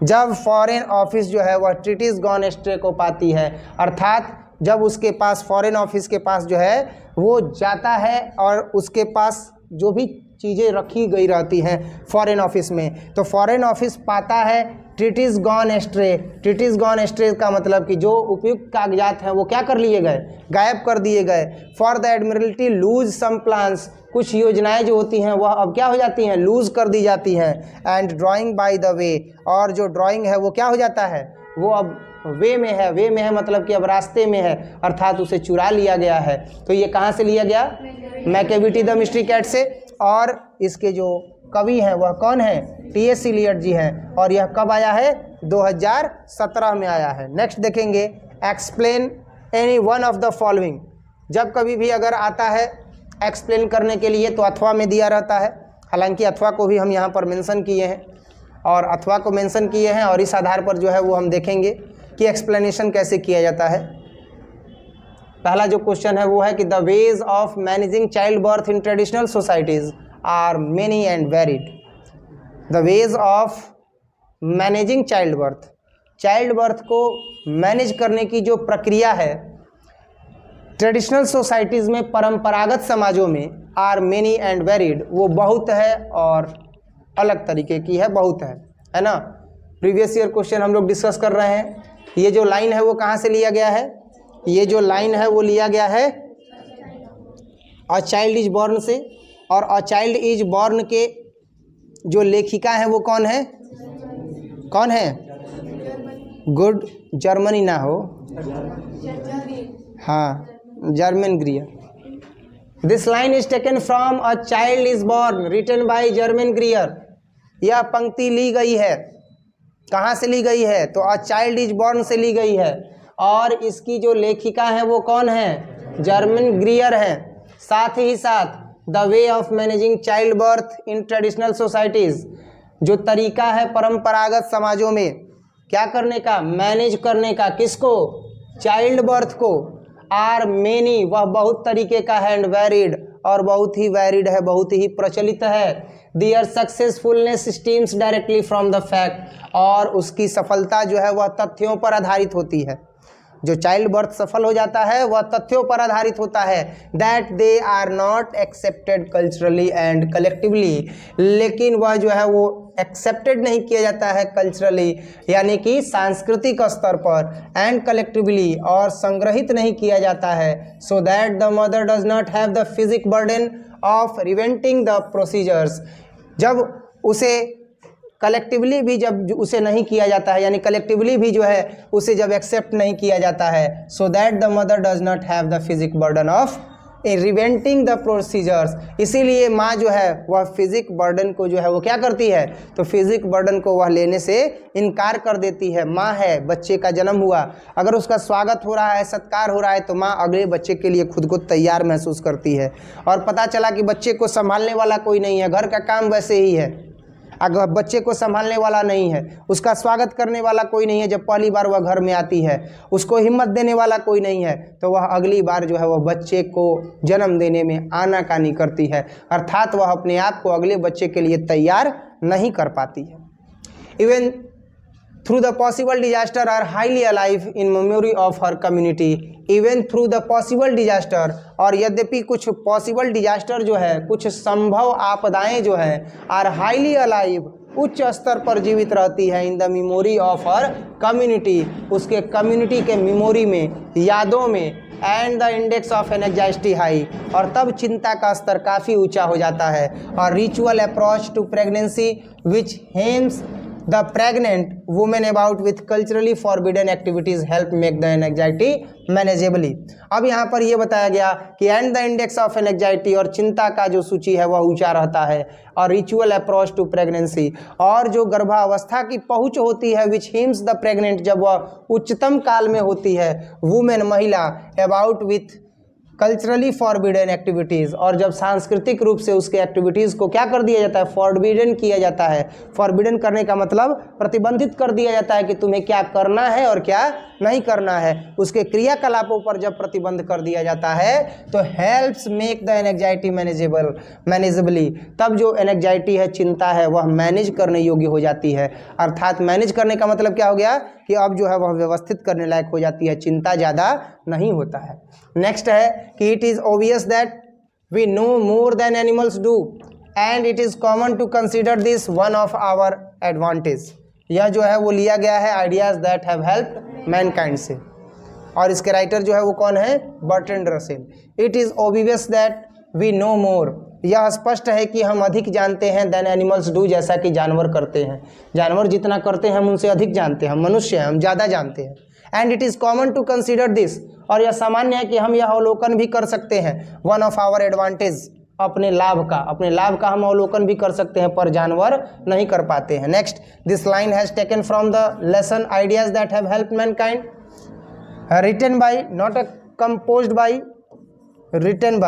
जब फॉरेन ऑफिस जो है वह ट्रीटिस गॉन स्ट्रे को पाती है, अर्थात जब उसके पास फॉरेन ऑफिस के पास जो है वो जाता है और उसके पास जो भी चीज़ें रखी गई रहती हैं फॉरेन ऑफिस में, तो फॉरेन ऑफिस पाता है treatise gone ashtray. Treatise gone ashtray का मतलब कि जो उपयुक्त कागजात हैं वो क्या कर लिए गए? गायब कर दिए गए। For the admiralty lose some plans, कुछ योजनाएं जो होती हैं वह अब क्या हो जाती हैं? लूज कर दी जाती हैं। And drawing by the way, और जो ड्राइंग है वो क्या हो जाता है? वो अब वे में है। वे में है मतलब कि अब रास्ते में है, अर्थात उसे चुरा लिया गया है। तो ये कहाँ से लिया गया? मैकेविटी द मिस्ट्री कैट से। और इसके जो कवि हैं वह कौन है? T.S. इलियट जी हैं। और यह कब आया है? 2017 में आया है। नेक्स्ट देखेंगे, explain any one of the following. जब कभी भी अगर आता है एक्सप्लेन करने के लिए तो अथवा में दिया रहता है। हालांकि अथवा को भी हम यहाँ पर मेंशन किए हैं और अथवा को मेंशन किए हैं, और इस आधार पर जो है वो हम देखेंगे कि एक्सप्लेनेशन कैसे किया जाता है। पहला जो क्वेश्चन है वो है कि the ways of managing child birth in traditional societies are many and varied. The ways of managing child birth को मैनेज करने की जो प्रक्रिया है ट्रेडिशनल सोसाइटीज़ में, परंपरागत समाजों में, आर मेनी एंड वेरिड, वो बहुत है और अलग तरीके की है, बहुत है ना। प्रीवियस ईयर क्वेश्चन हम लोग डिस्कस कर रहे हैं। ये जो लाइन है वो कहाँ से लिया गया है? ये जो लाइन है वो लिया गया है अ चाइल्ड इज बॉर्न से, और अ चाइल्ड इज बॉर्न के जो लेखिका है वो कौन है? कौन है? गुड, जर्मनी ना हो, हाँ, Germaine Greer. This line is taken from a child is born written by Germaine Greer. यह पंक्ति ली गई है, कहाँ से ली गई है? तो अ चाइल्ड इज बॉर्न से ली गई है, और इसकी जो लेखिका है वो कौन है? जर्मन ग्रियर है। साथ ही साथ the way of managing child birth in traditional societies, जो तरीका है परंपरागत समाजों में क्या करने का? मैनेज करने का। किसको? चाइल्ड बर्थ को। आर मेनी, वह बहुत तरीके का है, एंड वेरिड, और बहुत ही वेरिड है, बहुत ही प्रचलित है। Their successfulness stems directly from the fact, और उसकी सफलता जो है वह तथ्यों पर आधारित होती है। जो चाइल्ड बर्थ सफल हो जाता है वह तथ्यों पर आधारित होता है, that they are not accepted culturally and collectively, लेकिन वह जो है वो एक्सेप्टेड नहीं किया जाता है कल्चरली यानी कि सांस्कृतिक स्तर पर, एंड कलेक्टिवली, और संग्रहित नहीं किया जाता है, so that the mother does not have the physic burden of reinventing the procedures. जब उसे कलेक्टिवली भी जब उसे नहीं किया जाता है, यानी कलेक्टिवली भी जो है उसे जब एक्सेप्ट नहीं किया जाता है, so that the mother does not have the physic burden of reinventing the procedures, इसीलिए माँ जो है वह फिजिक बर्डन को जो है वो क्या करती है? तो फिजिक बर्डन को वह लेने से इनकार कर देती है। माँ है, बच्चे का जन्म हुआ, अगर उसका स्वागत हो रहा है, सत्कार हो रहा है, तो माँ अगले बच्चे के लिए खुद को तैयार महसूस करती है। और पता चला कि बच्चे को संभालने वाला कोई नहीं है, घर का काम वैसे ही है, अगर बच्चे को संभालने वाला नहीं है, उसका स्वागत करने वाला कोई नहीं है, जब पहली बार वह घर में आती है, उसको हिम्मत देने वाला कोई नहीं है, तो वह अगली बार जो है वह बच्चे को जन्म देने में आनाकानी करती है, अर्थात वह अपने आप को अगले बच्चे के लिए तैयार नहीं कर पाती है। Even through the possible disaster are highly alive in memory of her community, even through the possible disaster, और यद्यपि कुछ पॉसिबल डिजास्टर जो है, कुछ संभव आपदाएं जो है, आर हाईली अलाइव, उच्च स्तर पर जीवित रहती है, in the memory of her community, उसके कम्युनिटी के मेमोरी में, यादों में, and the index of anxiety high, और तब चिंता का स्तर काफ़ी ऊंचा हो जाता है। और ritual approach to pregnancy which hems the pregnant woman about with culturally forbidden activities help make the anxiety manageably। अब यहाँ पर ये बताया गया कि and the index of anxiety, और चिंता का जो सूची है वह ऊंचा रहता है, और रिचुअल अप्रोच टू प्रेगनेंसी, और जो गर्भावस्था की पहुँच होती है, विच हिम्स द प्रेग्नेंट, जब वह उच्चतम काल में होती है, वुमेन महिला, about with culturally forbidden activities, और जब सांस्कृतिक रूप से उसके एक्टिविटीज़ को क्या कर दिया जाता है? फॉरबिडन किया जाता है। फॉरबिडन करने का मतलब प्रतिबंधित कर दिया जाता है कि तुम्हें क्या करना है और क्या नहीं करना है, उसके क्रियाकलापों पर जब प्रतिबंध कर दिया जाता है, तो हेल्प्स मेक द एंजाइटी मैनेजेबली, तब जो एंजाइटी है, चिंता है, वह मैनेज करने योग्य हो जाती है। अर्थात मैनेज करने का मतलब क्या हो गया कि अब जो है वह व्यवस्थित करने लायक हो जाती है, चिंता ज़्यादा नहीं होता है। नेक्स्ट है कि it is obvious that we know more than animals do and it is common to consider this one of our advantage. यह जो है वो लिया गया है ideas that have helped mankind से, और इसके राइटर जो है वो कौन है? Bertrand Russell. It is obvious that we know more, यह स्पष्ट है कि हम अधिक जानते हैं देन एनिमल्स डू, जैसा कि जानवर करते हैं। जानवर जितना करते हैं हम उनसे अधिक जानते हैं, हम मनुष्य हैं, हम ज़्यादा जानते हैं। And it is common to consider this, और यह सामान्य है कि हम यह अवलोकन भी कर सकते हैं, वन ऑफ आवर एडवांटेज, अपने लाभ का हम अवलोकन भी कर सकते हैं, पर जानवर नहीं कर पाते हैं। Next, this line has taken from the lesson ideas that have helped mankind, written by, not composed by, written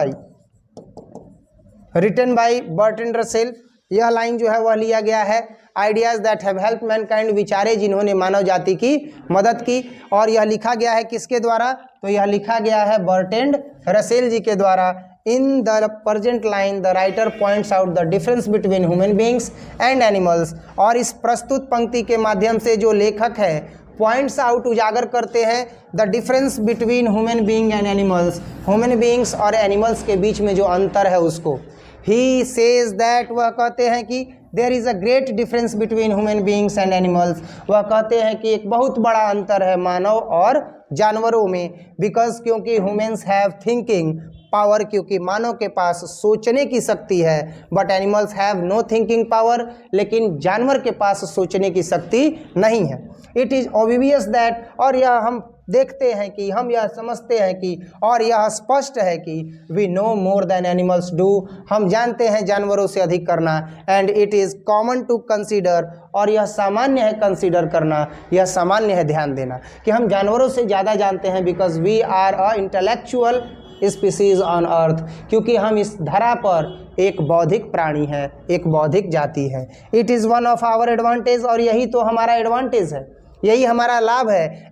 by Bertrand Russell. यह लाइन जो है वह लिया गया है ideas that have help mankind, विचारे जिन्होंने मानव जाति की मदद की, और यह लिखा गया है किसके द्वारा? तो यह लिखा गया है बर्ट्रैंड रसेल जी के द्वारा। In the present line the writer points out the difference between human beings and animals, और इस प्रस्तुत पंक्ति के माध्यम से जो लेखक है पॉइंट्स आउट, उजागर करते हैं the difference between human being and animals, human beings और एनिमल्स के बीच में जो अंतर है उसको। ही सेज दैट, वह कहते हैं कि there is a great difference between human beings and animals, वह कहते हैं कि एक बहुत बड़ा अंतर है मानव और जानवरों में, बिकॉज क्योंकि ह्यूमन्स हैव थिंकिंग पावर, क्योंकि मानव के पास सोचने की शक्ति है, but animals have no thinking power, लेकिन जानवर के पास सोचने की शक्ति नहीं है। इट इज़ ऑब्वियस दैट, और यह हम देखते हैं कि हम यह समझते हैं कि, और यह स्पष्ट है कि we know more than animals do, हम जानते हैं जानवरों से अधिक करना। And it is common to consider, और यह सामान्य है कंसीडर करना, यह सामान्य है ध्यान देना कि हम जानवरों से ज़्यादा जानते हैं, because we are a intellectual species on earth, क्योंकि हम इस धरा पर एक बौद्धिक प्राणी है, एक बौद्धिक जाति है। It is one of our advantage, और यही तो हमारा एडवांटेज है, यही हमारा लाभ है।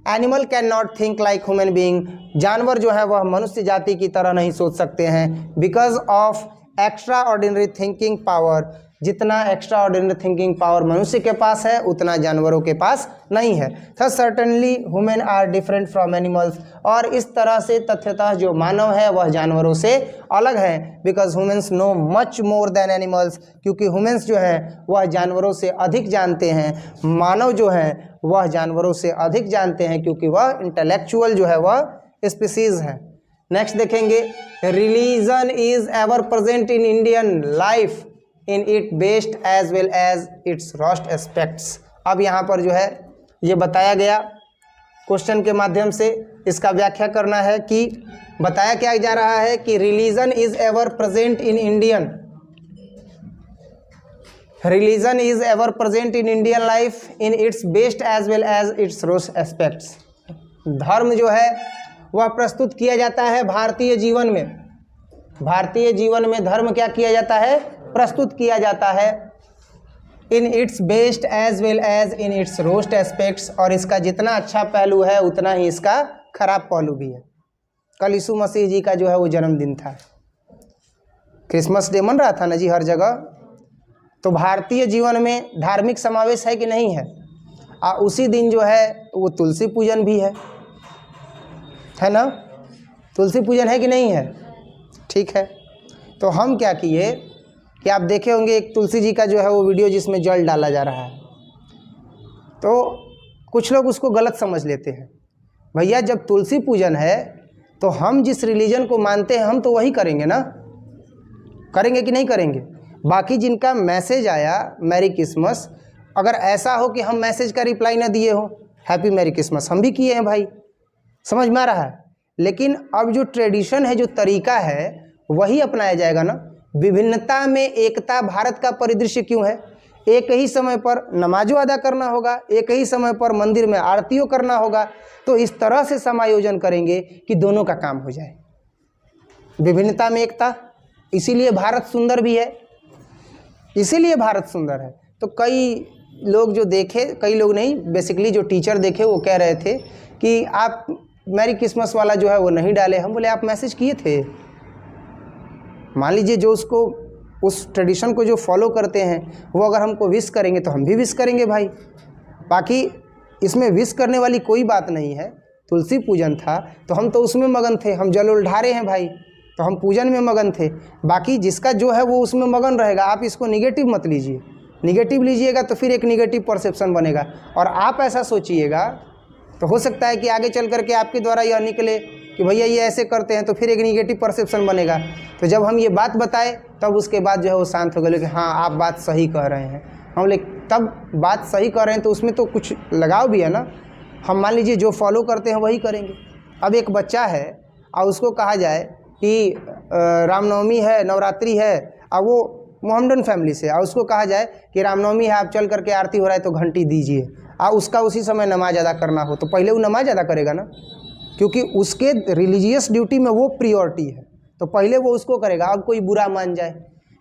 Animal can not think like human being, जानवर जो है वह मनुष्य जाति की तरह नहीं सोच सकते हैं, because of extra ordinary thinking power, जितना एक्स्ट्रा ऑर्डिनरी थिंकिंग पावर मनुष्य के पास है उतना जानवरों के पास नहीं है। Thus certainly human are different from animals, और इस तरह से तथ्यतः जो मानव है वह जानवरों से अलग है, because humans know much more than animals, क्योंकि ह्यूमन्स जो है वह जानवरों से अधिक जानते हैं, मानव जो है वह जानवरों से अधिक जानते हैं, क्योंकि वह इंटेलेक्चुअल जो है वह स्पीसीज है। नेक्स्ट देखेंगे, religion is ever present in Indian life in it best as well as its worst aspects. अब यहाँ पर जो है ये बताया गया क्वेश्चन के माध्यम से, इसका व्याख्या करना है कि बताया क्या जा रहा है कि religion is ever present in Indian, religion is ever present in Indian life in its best as well as its worst aspects. धर्म जो है वह प्रस्तुत किया जाता है भारतीय जीवन में, भारतीय जीवन में धर्म क्या किया जाता है, प्रस्तुत किया जाता है in its best as well as in its worst aspects, और इसका जितना अच्छा पहलू है उतना ही इसका खराब पहलू भी है। कल यीशु मसीह जी का जो है वो जन्मदिन था, क्रिसमस डे मन रहा था ना जी हर जगह, तो भारतीय जीवन में धार्मिक समावेश है कि नहीं है? उसी दिन जो है वो तुलसी पूजन भी है ना, तुलसी पूजन है कि नहीं है? ठीक है, तो हम क्या किए कि आप देखे होंगे एक तुलसी जी का जो है वो वीडियो जिसमें जल डाला जा रहा है, तो कुछ लोग उसको गलत समझ लेते हैं। भैया जब तुलसी पूजन है तो हम जिस रिलीजन को मानते हैं हम तो वही करेंगे ना, करेंगे कि नहीं करेंगे? बाकी जिनका मैसेज आया मैरी क्रिसमस, अगर ऐसा हो कि हम मैसेज का रिप्लाई ना दिए हो हैप्पी मैरी क्रिसमस, हम भी किए हैं भाई, समझ में आ रहा है। लेकिन अब जो ट्रेडिशन है, जो तरीका है वही अपनाया जाएगा ना। विभिन्नता में एकता भारत का परिदृश्य क्यों है? एक ही समय पर नमाजों अदा करना होगा, एक ही समय पर मंदिर में आरतियों करना होगा, तो इस तरह से समायोजन करेंगे कि दोनों का काम हो जाए। विभिन्नता में एकता, इसीलिए भारत सुंदर भी है, इसीलिए भारत सुंदर है। तो कई लोग जो देखे, कई लोग नहीं बेसिकली जो टीचर देखे वो कह रहे थे कि आप मैरी क्रिसमस वाला जो है वो नहीं डाले। हम बोले आप मैसेज किए थे, मान लीजिए जो उसको उस ट्रेडिशन को जो फॉलो करते हैं वो अगर हमको विश करेंगे तो हम भी विश करेंगे भाई। बाकी इसमें विश करने वाली कोई बात नहीं है। तुलसी पूजन था तो हम तो उसमें मगन थे, हम जल उल ढारे हैं भाई, तो हम पूजन में मगन थे। बाकी जिसका जो है वो उसमें मगन रहेगा। आप इसको निगेटिव मत लीजिए, निगेटिव लीजिएगा तो फिर एक निगेटिव परसेप्शन बनेगा, और आप ऐसा सोचिएगा तो हो सकता है कि आगे चल करके आपके द्वारा यह निकले कि भैया ये ऐसे करते हैं, तो फिर एक निगेटिव परसेप्शन बनेगा। तो जब हम ये बात बताए तब उसके बाद जो है वो शांत हो गए कि हाँ आप बात सही कह रहे हैं। हम बोले तब बात सही कह रहे हैं तो उसमें तो कुछ लगाव भी है ना। हम मान लीजिए जो फॉलो करते हैं वही करेंगे। अब एक बच्चा है और उसको कहा जाए कि रामनवमी है, नवरात्रि है, और वो मोहम्मडन फैमिली से, और उसको कहा जाए कि रामनवमी है आप चल करके आरती हो रहा है तो घंटी दीजिए, और उसका उसी समय नमाज अदा करना हो, तो पहले वो नमाज अदा करेगा ना, क्योंकि उसके रिलीजियस ड्यूटी में वो प्रियोरिटी है, तो पहले वो उसको करेगा। अब कोई बुरा मान जाए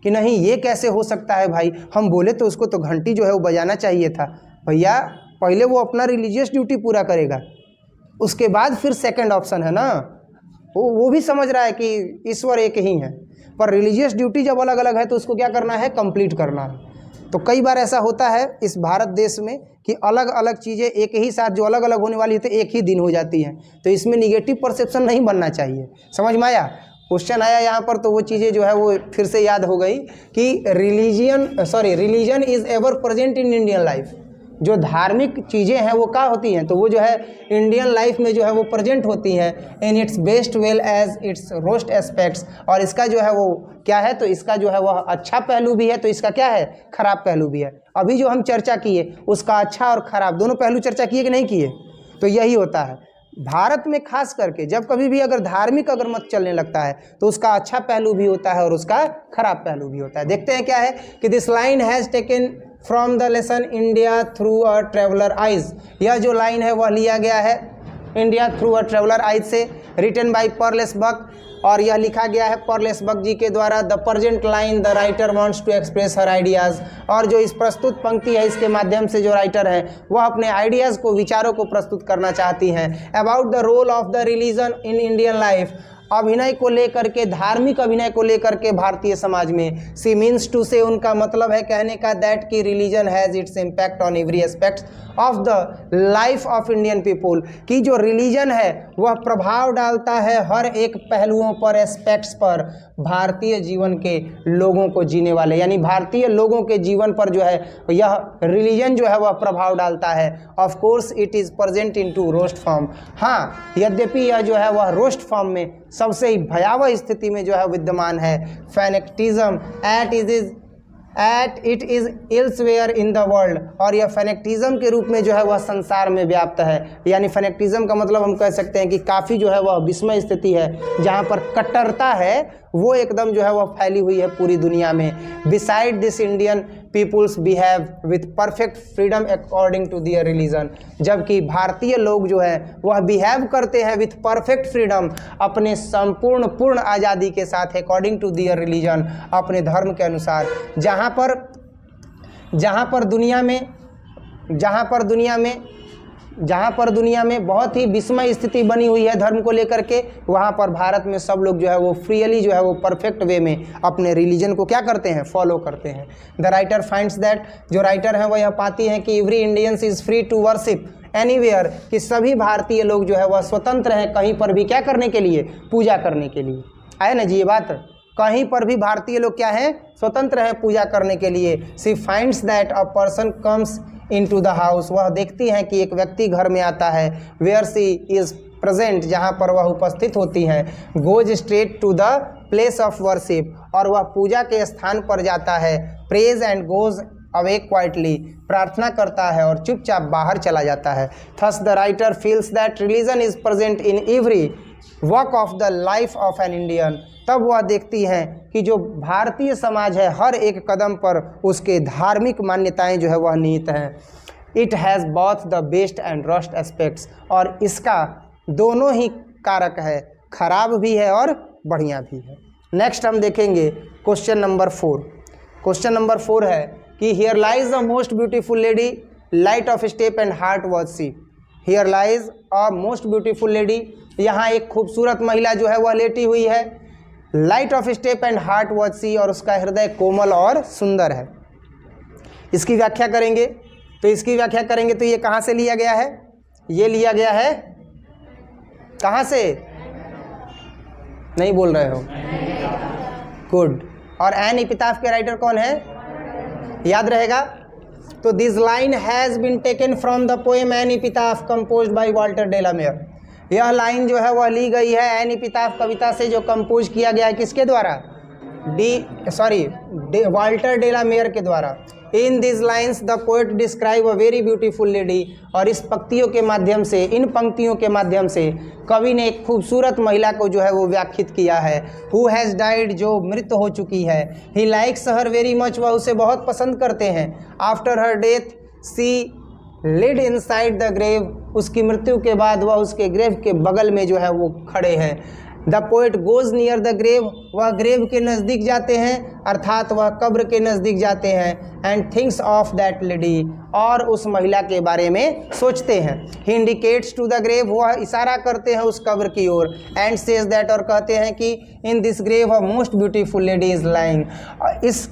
कि नहीं ये कैसे हो सकता है भाई, हम बोले तो उसको तो घंटी जो है वो बजाना चाहिए था। भैया पहले वो अपना रिलीजियस ड्यूटी पूरा करेगा, उसके बाद फिर सेकंड ऑप्शन है ना। वो भी समझ रहा है कि ईश्वर एक ही है, पर रिलीजियस ड्यूटी जब अलग अलग है तो उसको क्या करना है, कंप्लीट करना है। तो कई बार ऐसा होता है इस भारत देश में कि अलग अलग चीज़ें एक ही साथ जो अलग अलग होने वाली थी एक ही दिन हो जाती हैं, तो इसमें निगेटिव परसेप्शन नहीं बनना चाहिए। समझ में आया? क्वेश्चन आया यहाँ पर तो वो चीज़ें जो है वो फिर से याद हो गई कि religion is ever present in Indian life. जो धार्मिक चीज़ें हैं वो क्या होती हैं, तो वो जो है इंडियन लाइफ में जो है वो प्रेजेंट होती हैं in its best well as its worst aspects. और इसका जो है वो क्या है, तो इसका जो है वह अच्छा पहलू भी है, तो इसका क्या है, खराब पहलू भी है। अभी जो हम चर्चा किए उसका अच्छा और खराब दोनों पहलू चर्चा किए कि नहीं किए, तो यही होता है भारत में खास करके। जब कभी भी अगर धार्मिक अगर मत चलने लगता है तो उसका अच्छा पहलू भी होता है और उसका खराब पहलू भी होता है। देखते हैं क्या है कि this line has taken from the lesson India through a traveller eyes. यह जो लाइन है वह लिया गया है India through a traveller eyes से, रिटन बाय पर्लेस बक, और यह लिखा गया है पर्लेस बक जी के द्वारा। The present line the writer wants to express her ideas, और जो इस प्रस्तुत पंक्ति है इसके माध्यम से जो राइटर है वह अपने आइडियाज़ को, विचारों को प्रस्तुत करना चाहती हैं। About the role of the religion in Indian life, अभिनय को लेकर के, धार्मिक अभिनय को लेकर के भारतीय समाज में। सी मीन्स टू से, उनका मतलब है कहने का दैट की religion has its impact on every aspect of the life of Indian people, कि जो रिलीजन है वह प्रभाव डालता है हर एक पहलुओं पर, एस्पेक्ट्स पर, भारतीय जीवन के लोगों को जीने वाले, यानी भारतीय लोगों के जीवन पर जो है यह रिलीजन जो है वह प्रभाव डालता है। Of course it is present in to worst form, हाँ यद्यपि यह जो है वह रोस्ट फॉर्म में सबसे ही भयावह स्थिति में जो है विद्यमान है। Fanaticism at it is elsewhere in the world, और यह फेनेक्टिज्म के रूप में जो है वह संसार में व्याप्त है। यानी फेनेक्टिज्म का मतलब हम कह सकते हैं कि काफ़ी जो है वह विस्मय स्थिति है, जहाँ पर कट्टरता है वो एकदम जो है वह फैली हुई है पूरी दुनिया में। Beside this Indian peoples behave with perfect freedom according to their religion, जबकि भारतीय लोग जो है वह बिहेव करते हैं विथ परफेक्ट फ्रीडम, अपने संपूर्ण पूर्ण आज़ादी के साथ, अकॉर्डिंग टू दियर रिलीजन, अपने धर्म के अनुसार। जहाँ पर दुनिया में बहुत ही विस्मय स्थिति बनी हुई है धर्म को लेकर के, वहाँ पर भारत में सब लोग जो है वो फ्रीली जो है वो परफेक्ट वे में अपने रिलीजन को क्या करते हैं, फॉलो करते हैं। द राइटर फाइंड्स दैट, जो राइटर हैं वह यह पाती हैं कि every Indians is free to worship anywhere, कि सभी भारतीय लोग जो है वह स्वतंत्र हैं कहीं पर भी क्या करने के लिए, पूजा करने के लिए। आए ना जी ये बात, कहीं पर भी भारतीय लोग क्या हैं, स्वतंत्र हैं पूजा करने के लिए। She finds that a person comes into the house, वह देखती हैं कि एक व्यक्ति घर में आता है, वेयर सी इज़ प्रेजेंट, जहाँ पर वह उपस्थित होती हैं, goes straight to the place of worship, और वह पूजा के स्थान पर जाता है, prays and goes away quietly, प्रार्थना करता है और चुपचाप बाहर चला जाता है। Thus the writer feels that religion is present in every work of the life of an Indian, तब वह देखती हैं कि जो भारतीय समाज है हर एक कदम पर उसके धार्मिक मान्यताएं जो है वह निहित हैं। It has both the best and worst aspects, और इसका दोनों ही कारक है, खराब भी है और बढ़िया भी है। नेक्स्ट हम देखेंगे क्वेश्चन नंबर 4। क्वेश्चन नंबर 4 है कि here lies the most beautiful lady, light of step and heart was she. Here lies a most beautiful lady, यहाँ एक खूबसूरत महिला जो है वह लेटी हुई है, light of step and heart was she, और उसका हृदय कोमल और सुंदर है। इसकी व्याख्या करेंगे तो ये कहाँ से लिया गया है, ये लिया गया है कहाँ से, नहीं बोल रहे हो, गुड। और एन एपिताफ के राइटर कौन है, याद रहेगा। तो this line has been taken from the poem an epitaph composed by Walter de la Mare. यह लाइन जो है वह ली गई है एन एपिताफ कविता से, जो कंपोज किया गया है किसके द्वारा, वाल्टर डे ला मेयर के द्वारा। In this lines the poet describe a very beautiful lady, और इस पंक्तियों के माध्यम से, इन पंक्तियों के माध्यम से कवि ने एक खूबसूरत महिला को जो है वो व्याख्यात किया है। हु हैज़ डाइड, जो मृत हो चुकी है। He likes her very much, वह उसे बहुत पसंद करते हैं। After her death she laid inside the grave, उसकी मृत्यु के बाद वह उसके ग्रेव के बगल में जो है वो खड़े हैं। The poet goes near the grave, वह ग्रेव के नज़दीक जाते हैं, अर्थात वह कब्र के नज़दीक जाते हैं। And thinks of that lady, और उस महिला के बारे में सोचते हैं। ही इंडिकेट्स टू द ग्रेव, वह इशारा करते हैं उस कब्र की ओर। एंड सेज दैट, और कहते हैं कि in this grave a most beautiful lady is lying, इस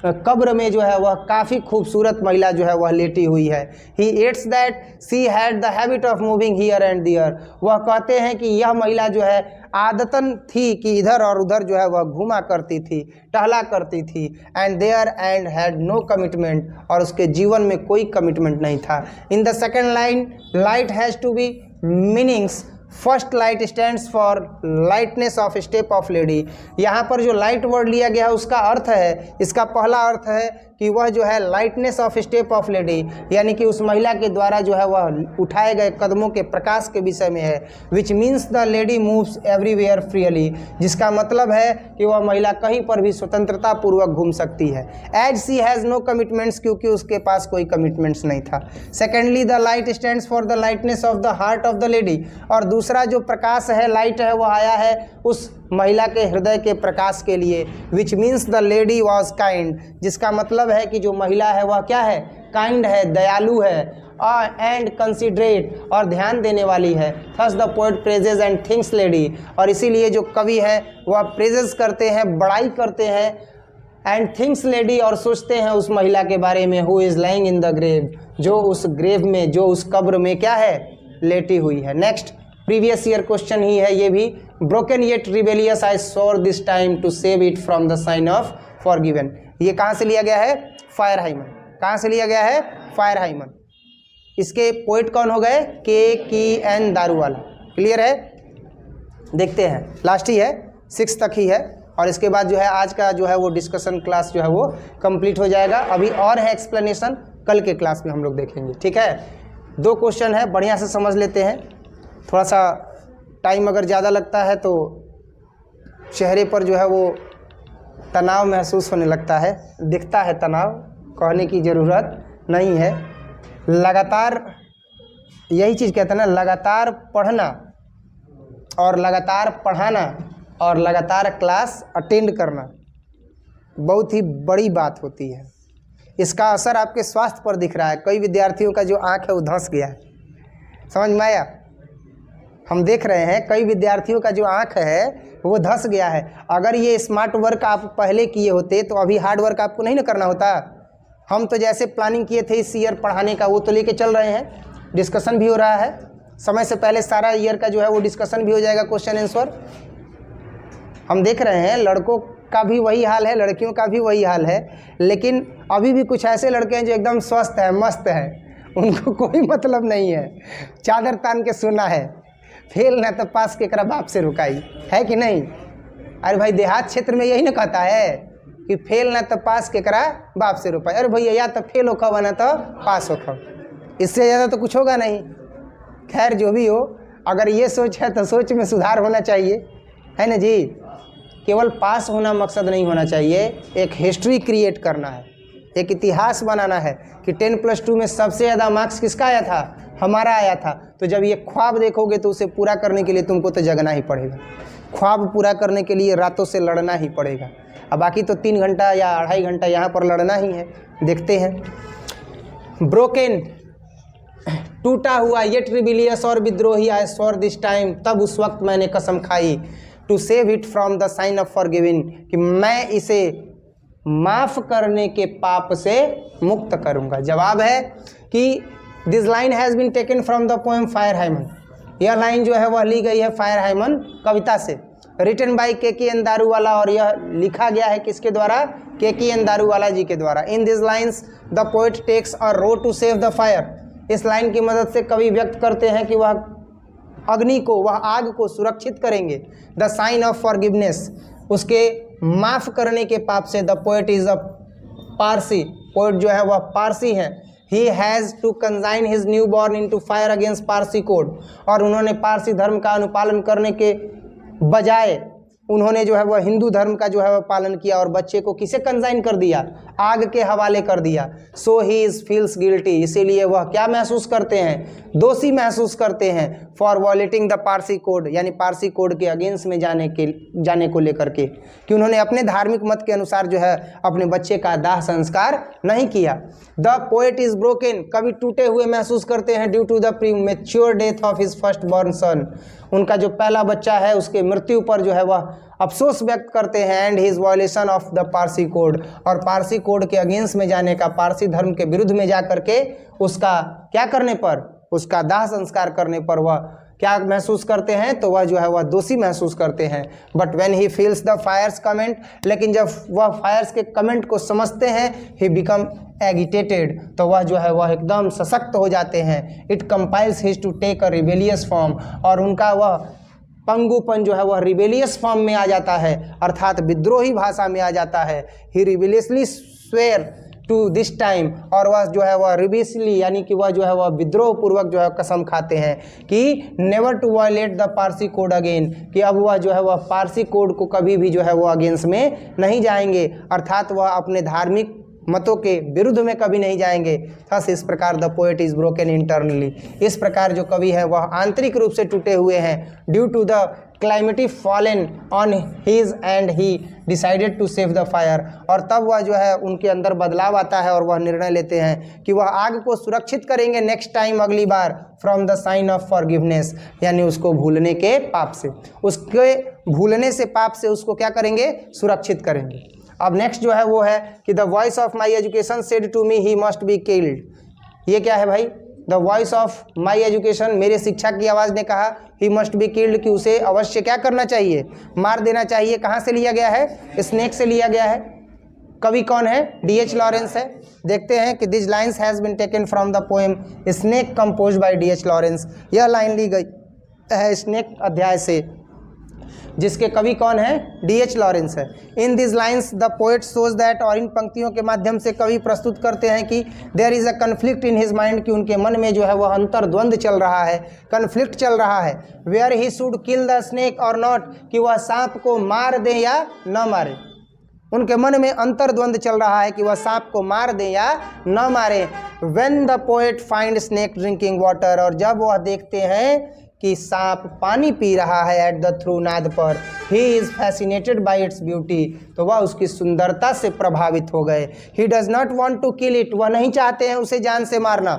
कब्र में जो है वह काफ़ी खूबसूरत महिला जो है वह लेटी हुई है। He hates that she had the habit of moving here and there. वह कहते हैं कि यह महिला जो है आदतन थी कि इधर और उधर जो है वह घूमा करती थी, टहला करती थी। And there and had no commitment, और उसके जीवन में कोई कमिटमेंट नहीं था। In the second line light has to be meanings. First light stands for lightness of step of lady. यहाँ पर जो लाइट वर्ड लिया गया है उसका अर्थ है, इसका पहला अर्थ है कि वह जो है lightness of step of lady, यानी कि उस महिला के द्वारा जो है वह उठाए गए कदमों के प्रकाश के विषय में है। Which means the lady moves everywhere freely, जिसका मतलब है कि वह महिला कहीं पर भी स्वतंत्रता पूर्वक घूम सकती है। As she has no commitments, क्योंकि उसके पास कोई कमिटमेंट्स नहीं था। Secondly the light stands for the lightness of the heart of the lady, और दूसरा जो प्रकाश है, लाइट है, वह आया है उस महिला के हृदय के प्रकाश के लिए। Which means the lady was kind, जिसका मतलब है कि जो महिला है वह क्या है, काइंड है, दयालु है, एंड कंसिडरेट, और ध्यान देने वाली है। Thus the poet praises and thinks lady, और इसीलिए जो कवि है वह प्रेजेस करते हैं, बड़ाई करते हैं, एंड थिंक्स लेडी, और सोचते हैं उस महिला के बारे में, who is lying in the grave, जो उस ग्रेव में, जो उस कब्र में क्या है, लेटी हुई है। नेक्स्ट प्रीवियस ईयर क्वेश्चन ही है ये भी। Broken yet rebellious I swore this time to save it from the sign of forgiven. ये कहाँ से लिया गया है, फायरहाइमन। कहाँ से लिया गया है, फायरहाइमन। इसके पोइट कौन हो गए, के.की.एन. दारूवाला। क्लियर है, देखते हैं, लास्ट ही है, 6 तक ही है, और इसके बाद जो है आज का जो है वो डिस्कशन क्लास जो है वो कंप्लीट हो जाएगा। अभी और है एक्सप्लेनेशन, कल के क्लास में हम लोग देखेंगे। ठीक है, 2 क्वेश्चन है, बढ़िया से समझ लेते हैं। थोड़ा सा टाइम अगर ज़्यादा लगता है तो चेहरे पर जो है वो तनाव महसूस होने लगता है, दिखता है तनाव, कहने की ज़रूरत नहीं है। लगातार यही चीज़ कहते हैं ना, लगातार पढ़ना और लगातार पढ़ाना और लगातार क्लास अटेंड करना बहुत ही बड़ी बात होती है। इसका असर आपके स्वास्थ्य पर दिख रहा है। कई विद्यार्थियों का जो आँख है वो धंस गया है, समझ में आया। हम देख रहे हैं कई विद्यार्थियों का जो आँख है वो धंस गया है। अगर ये स्मार्ट वर्क आप पहले किए होते तो अभी हार्ड वर्क आपको नहीं ना करना होता। हम तो जैसे प्लानिंग किए थे इस ईयर पढ़ाने का वो तो लेके चल रहे हैं, डिस्कशन भी हो रहा है, समय से पहले सारा ईयर का जो है वो डिस्कशन भी हो जाएगा, क्वेश्चन आंसर। हम देख रहे हैं लड़कों का भी वही हाल है, लड़कियों का भी वही हाल है, लेकिन अभी भी कुछ ऐसे लड़के हैं जो एकदम स्वस्थ हैं, मस्त हैं, उनको कोई मतलब नहीं है, चादर तान के सोना है, फेल ना तो पास के करा बाप से रुकाई, है कि नहीं। अरे भाई देहात क्षेत्र में यही ना कहता है कि फेल ना तो पास के करा बाप से रुकाई। अरे भैया या तो फेल होखा ना तो पास होखा, इससे ज़्यादा तो कुछ होगा नहीं। खैर जो भी हो, अगर ये सोच है तो सोच में सुधार होना चाहिए, है ना जी। केवल पास होना मकसद नहीं होना चाहिए, एक हिस्ट्री क्रिएट करना है, एक इतिहास बनाना है कि 10+2 में सबसे ज़्यादा मार्क्स किसका आया था, हमारा आया था। तो जब ये ख्वाब देखोगे तो उसे पूरा करने के लिए तुमको तो जगना ही पड़ेगा, ख्वाब पूरा करने के लिए रातों से लड़ना ही पड़ेगा। अब बाकी तो 3 घंटा या 2.5 घंटा यहाँ पर लड़ना ही है। देखते हैं, ब्रोकन, टूटा हुआ, येट रिबिलियस और विद्रोही, आई स्वॉर दिस टाइम, तब उस वक्त मैंने कसम खाई, to save it from the sign of forgiving, कि मैं इसे माफ़ करने के पाप से मुक्त करूंगा। जवाब है कि this line has been taken from the poem fire hymn. यह लाइन जो है वह ली गई है फायरहाइमन कविता से, रिटन बाय के.की.एन. दारूवाला, और यह लिखा गया है किसके द्वारा, के.की.एन. दारूवाला जी के द्वारा। In this lines the poet takes a vow to save the fire. इस लाइन की मदद से कवि व्यक्त करते हैं कि वह अग्नि को, वह आग को सुरक्षित करेंगे। द साइन ऑफ फॉरगिवनेस, उसके माफ़ करने के पाप से। The poet is a Parsi, poet जो है वह पारसी है। He has to consign his new born into fire against Parsi code, और उन्होंने पारसी धर्म का अनुपालन करने के बजाय उन्होंने जो है वह हिंदू धर्म का जो है वह पालन किया, और बच्चे को किसे कंसाइन कर दिया, आग के हवाले कर दिया। सो ही इज़ फील्स गिल्टी, इसीलिए वह क्या महसूस करते हैं, दोषी महसूस करते हैं। फॉर वॉलेटिंग द पारसी कोड, यानी पारसी कोड के अगेंस्ट में जाने को लेकर के, कि उन्होंने अपने धार्मिक मत के अनुसार जो है अपने बच्चे का दाह संस्कार नहीं किया। द पोएट इज़ ब्रोकन, कवि टूटे हुए महसूस करते हैं, due to the premature death of his first born son, उनका जो पहला बच्चा है उसके मृत्यु पर जो है वह अफसोस व्यक्त करते हैं and his violation of the Parsi code, और पारसी कोड के अगेंस्ट में जाने का, पारसी धर्म के विरुद्ध में जा करके उसका क्या करने पर, उसका दाह संस्कार करने पर वह क्या महसूस करते हैं, तो वह जो है वह दोषी महसूस करते हैं। But when he feels the Fyers comment, लेकिन जब वह फायर्स के कमेंट को समझते हैं, ही बिकम एगिटेटेड, तो वह जो है वह एकदम सशक्त हो जाते हैं। It compels his to take a rebellious form, और उनका वह पंगुपन जो है वह रिबेलियस फॉर्म में आ जाता है, अर्थात विद्रोही भाषा में आ जाता है। ही रिबेलियसली स्वेयर टू दिस टाइम, और वह जो है वह रिबेलियसली यानी कि वह जो है वह विद्रोह पूर्वक जो है कसम खाते हैं कि never to violate the Parsi code again, कि अब वह जो है वह पारसी कोड को कभी भी जो है वह अगेंस्ट में नहीं जाएंगे, अर्थात वह अपने धार्मिक मतों के विरुद्ध में कभी नहीं जाएंगे। थस इस प्रकार the poet is broken internally, इस प्रकार जो कवि है वह आंतरिक रूप से टूटे हुए हैं। Due to the calamity fallen on his and he decided to save the fire, और तब वह जो है उनके अंदर बदलाव आता है और वह निर्णय लेते हैं कि वह आग को सुरक्षित करेंगे नेक्स्ट टाइम, अगली बार, from the sign of forgiveness, यानी उसको भूलने के पाप से, उसके भूलने से पाप से उसको क्या करेंगे, सुरक्षित करेंगे। अब नेक्स्ट जो है वो है कि the voice of my education said to me he must be killed. ये क्या है भाई, the voice of my education, मेरे शिक्षा की आवाज़ ने कहा, ही मस्ट बी किल्ड, कि उसे अवश्य क्या करना चाहिए, मार देना चाहिए। कहाँ से लिया गया है, स्नेक से लिया गया है। कवि कौन है, D.H. लॉरेंस है। देखते हैं कि this lines has been taken from the poem snake compose bye D.H. Lawrence. यह लाइन ली गई है स्नेक अध्याय से, जिसके कवि कौन है, D.H. लॉरेंस है। इन this lines the poet shows that, और इन पंक्तियों के माध्यम से कवि प्रस्तुत करते हैं कि there is a conflict in his mind, कि उनके मन में जो है वह अंतर्द्वंद चल रहा है, कन्फ्लिक्ट चल रहा है। Whether he should kill the snake और नॉट, कि वह सांप को मार दे या न मारे। उनके मन में अंतर्द्वंद चल रहा है कि वह सांप को मार दे या न मारे। When the poet find snake drinking water, और जब वह देखते हैं कि सांप पानी पी रहा है एट द थ्रू नाद पर, he is fascinated by its beauty, तो वह उसकी सुंदरता से प्रभावित हो गए। He does not want to kill it, वह नहीं चाहते हैं उसे जान से मारना।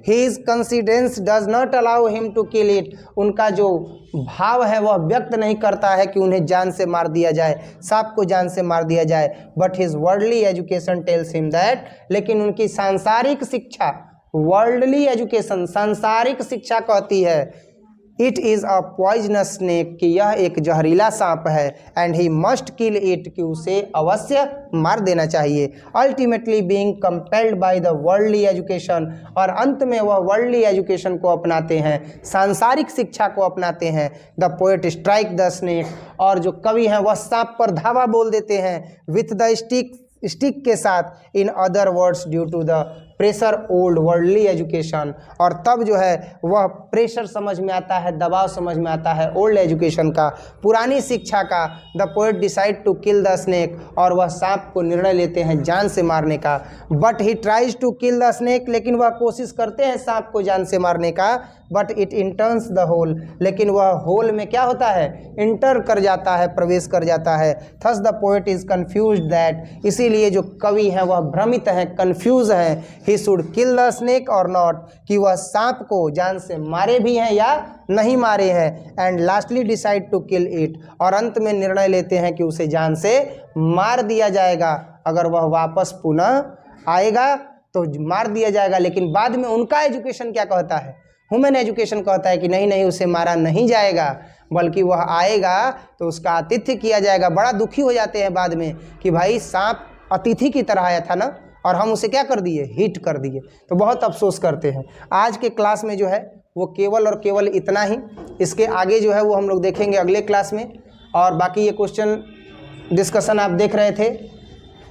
His conscience does not allow him to kill it, उनका जो भाव है वह व्यक्त नहीं करता है कि उन्हें जान से मार दिया जाए, सांप को जान से मार दिया जाए। But his worldly education tells him that, लेकिन उनकी सांसारिक शिक्षा, वर्ल्डली एजुकेशन सांसारिक शिक्षा कहती है, it is a poisonous snake, कि यह एक जहरीला सांप है, and he must kill it, कि उसे अवश्य मार देना चाहिए। Ultimately being compelled by the worldly education, और अंत में वह वर्ल्डली एजुकेशन को अपनाते हैं, सांसारिक शिक्षा को अपनाते हैं। The poet strike the snake, और जो कवि हैं वह सांप पर धावा बोल देते हैं, विथ द स्टिक के साथ, in other words due to the pressure old worldly education, और तब जो है वह प्रेशर समझ में आता है, दबाव समझ में आता है ओल्ड एजुकेशन का, पुरानी शिक्षा का। The poet decide to kill the snake, और वह सांप को निर्णय लेते हैं जान से मारने का। But he tries to kill the snake, लेकिन वह कोशिश करते हैं सांप को जान से मारने का। But it enters the hole, लेकिन वह होल में क्या होता है, इंटर कर जाता है, प्रवेश कर जाता है। Thus the poet is confuse that, इसीलिए जो कवि हैं वह भ्रमित हैं, कन्फ्यूज हैं। ही शुड किल द स्नेक और नॉट, कि वह सांप को जान से मारे भी हैं या नहीं मारे हैं। And lastly decide to kill it, और अंत में निर्णय लेते हैं कि उसे जान से मार दिया जाएगा। अगर वह वापस पुनः आएगा तो मार दिया जाएगा, लेकिन बाद में उनका एजुकेशन क्या कहता है, ह्यूमन एजुकेशन कहता है कि नहीं नहीं, उसे मारा नहीं जाएगा, बल्कि वह आएगा तो उसका आतिथ्य किया जाएगा। बड़ा दुखी हो जाते हैं बाद में कि भाई सांप अतिथि की तरह आया था ना, और हम उसे क्या कर दिए, हिट कर दिए, तो बहुत अफसोस करते हैं। आज के क्लास में जो है वो केवल और केवल इतना ही, इसके आगे जो है वो हम लोग देखेंगे अगले क्लास में। और बाकी ये क्वेश्चन डिस्कशन आप देख रहे थे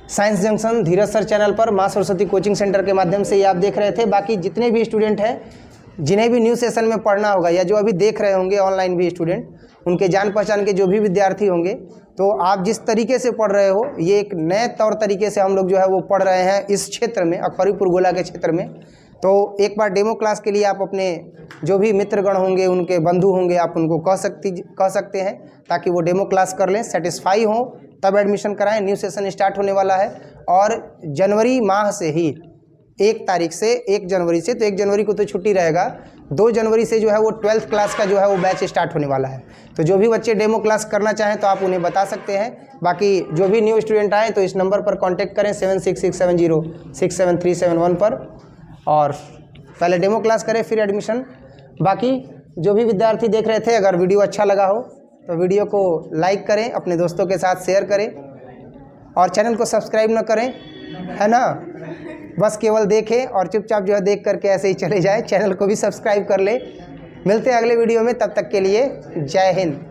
साइंस जंक्शन धीरज सर चैनल पर, माँ सरस्वती कोचिंग सेंटर के माध्यम से ये आप देख रहे थे। बाकी जितने भी स्टूडेंट हैं जिन्हें भी न्यू सेशन में पढ़ना होगा, या जो अभी देख रहे होंगे ऑनलाइन भी स्टूडेंट, उनके जान पहचान के जो भी विद्यार्थी होंगे, तो आप जिस तरीके से पढ़ रहे हो, ये एक नए तौर तरीके से हम लोग जो है वो पढ़ रहे हैं इस क्षेत्र में, अखबारीपुर गोला के क्षेत्र में। तो एक बार डेमो क्लास के लिए आप अपने जो भी मित्रगण होंगे, उनके बंधु होंगे, आप उनको कह सकते हैं, ताकि वो डेमो क्लास कर लें, सेटिस्फाई हों, तब एडमिशन कराएं। न्यू सेशन स्टार्ट होने वाला है, और जनवरी माह से ही 1 जनवरी से, तो 1 जनवरी को तो छुट्टी रहेगा। 2 जनवरी से जो है वो 12th क्लास का जो है वो बैच स्टार्ट होने वाला है। तो जो भी बच्चे डेमो क्लास करना चाहें तो आप उन्हें बता सकते हैं। बाकी जो भी न्यू स्टूडेंट आए तो इस नंबर पर कांटेक्ट करें 7667067371 पर, और पहले डेमो क्लास करें फिर एडमिशन। बाकी जो भी विद्यार्थी देख रहे थे, अगर वीडियो अच्छा लगा हो तो वीडियो को लाइक करें, अपने दोस्तों के साथ शेयर करें, और चैनल को सब्सक्राइब न करें, है ना, बस केवल देखें और चुपचाप जो है देख करके ऐसे ही चले जाए। चैनल को भी सब्सक्राइब कर ले। मिलते हैं अगले वीडियो में, तब तक के लिए जय हिंद।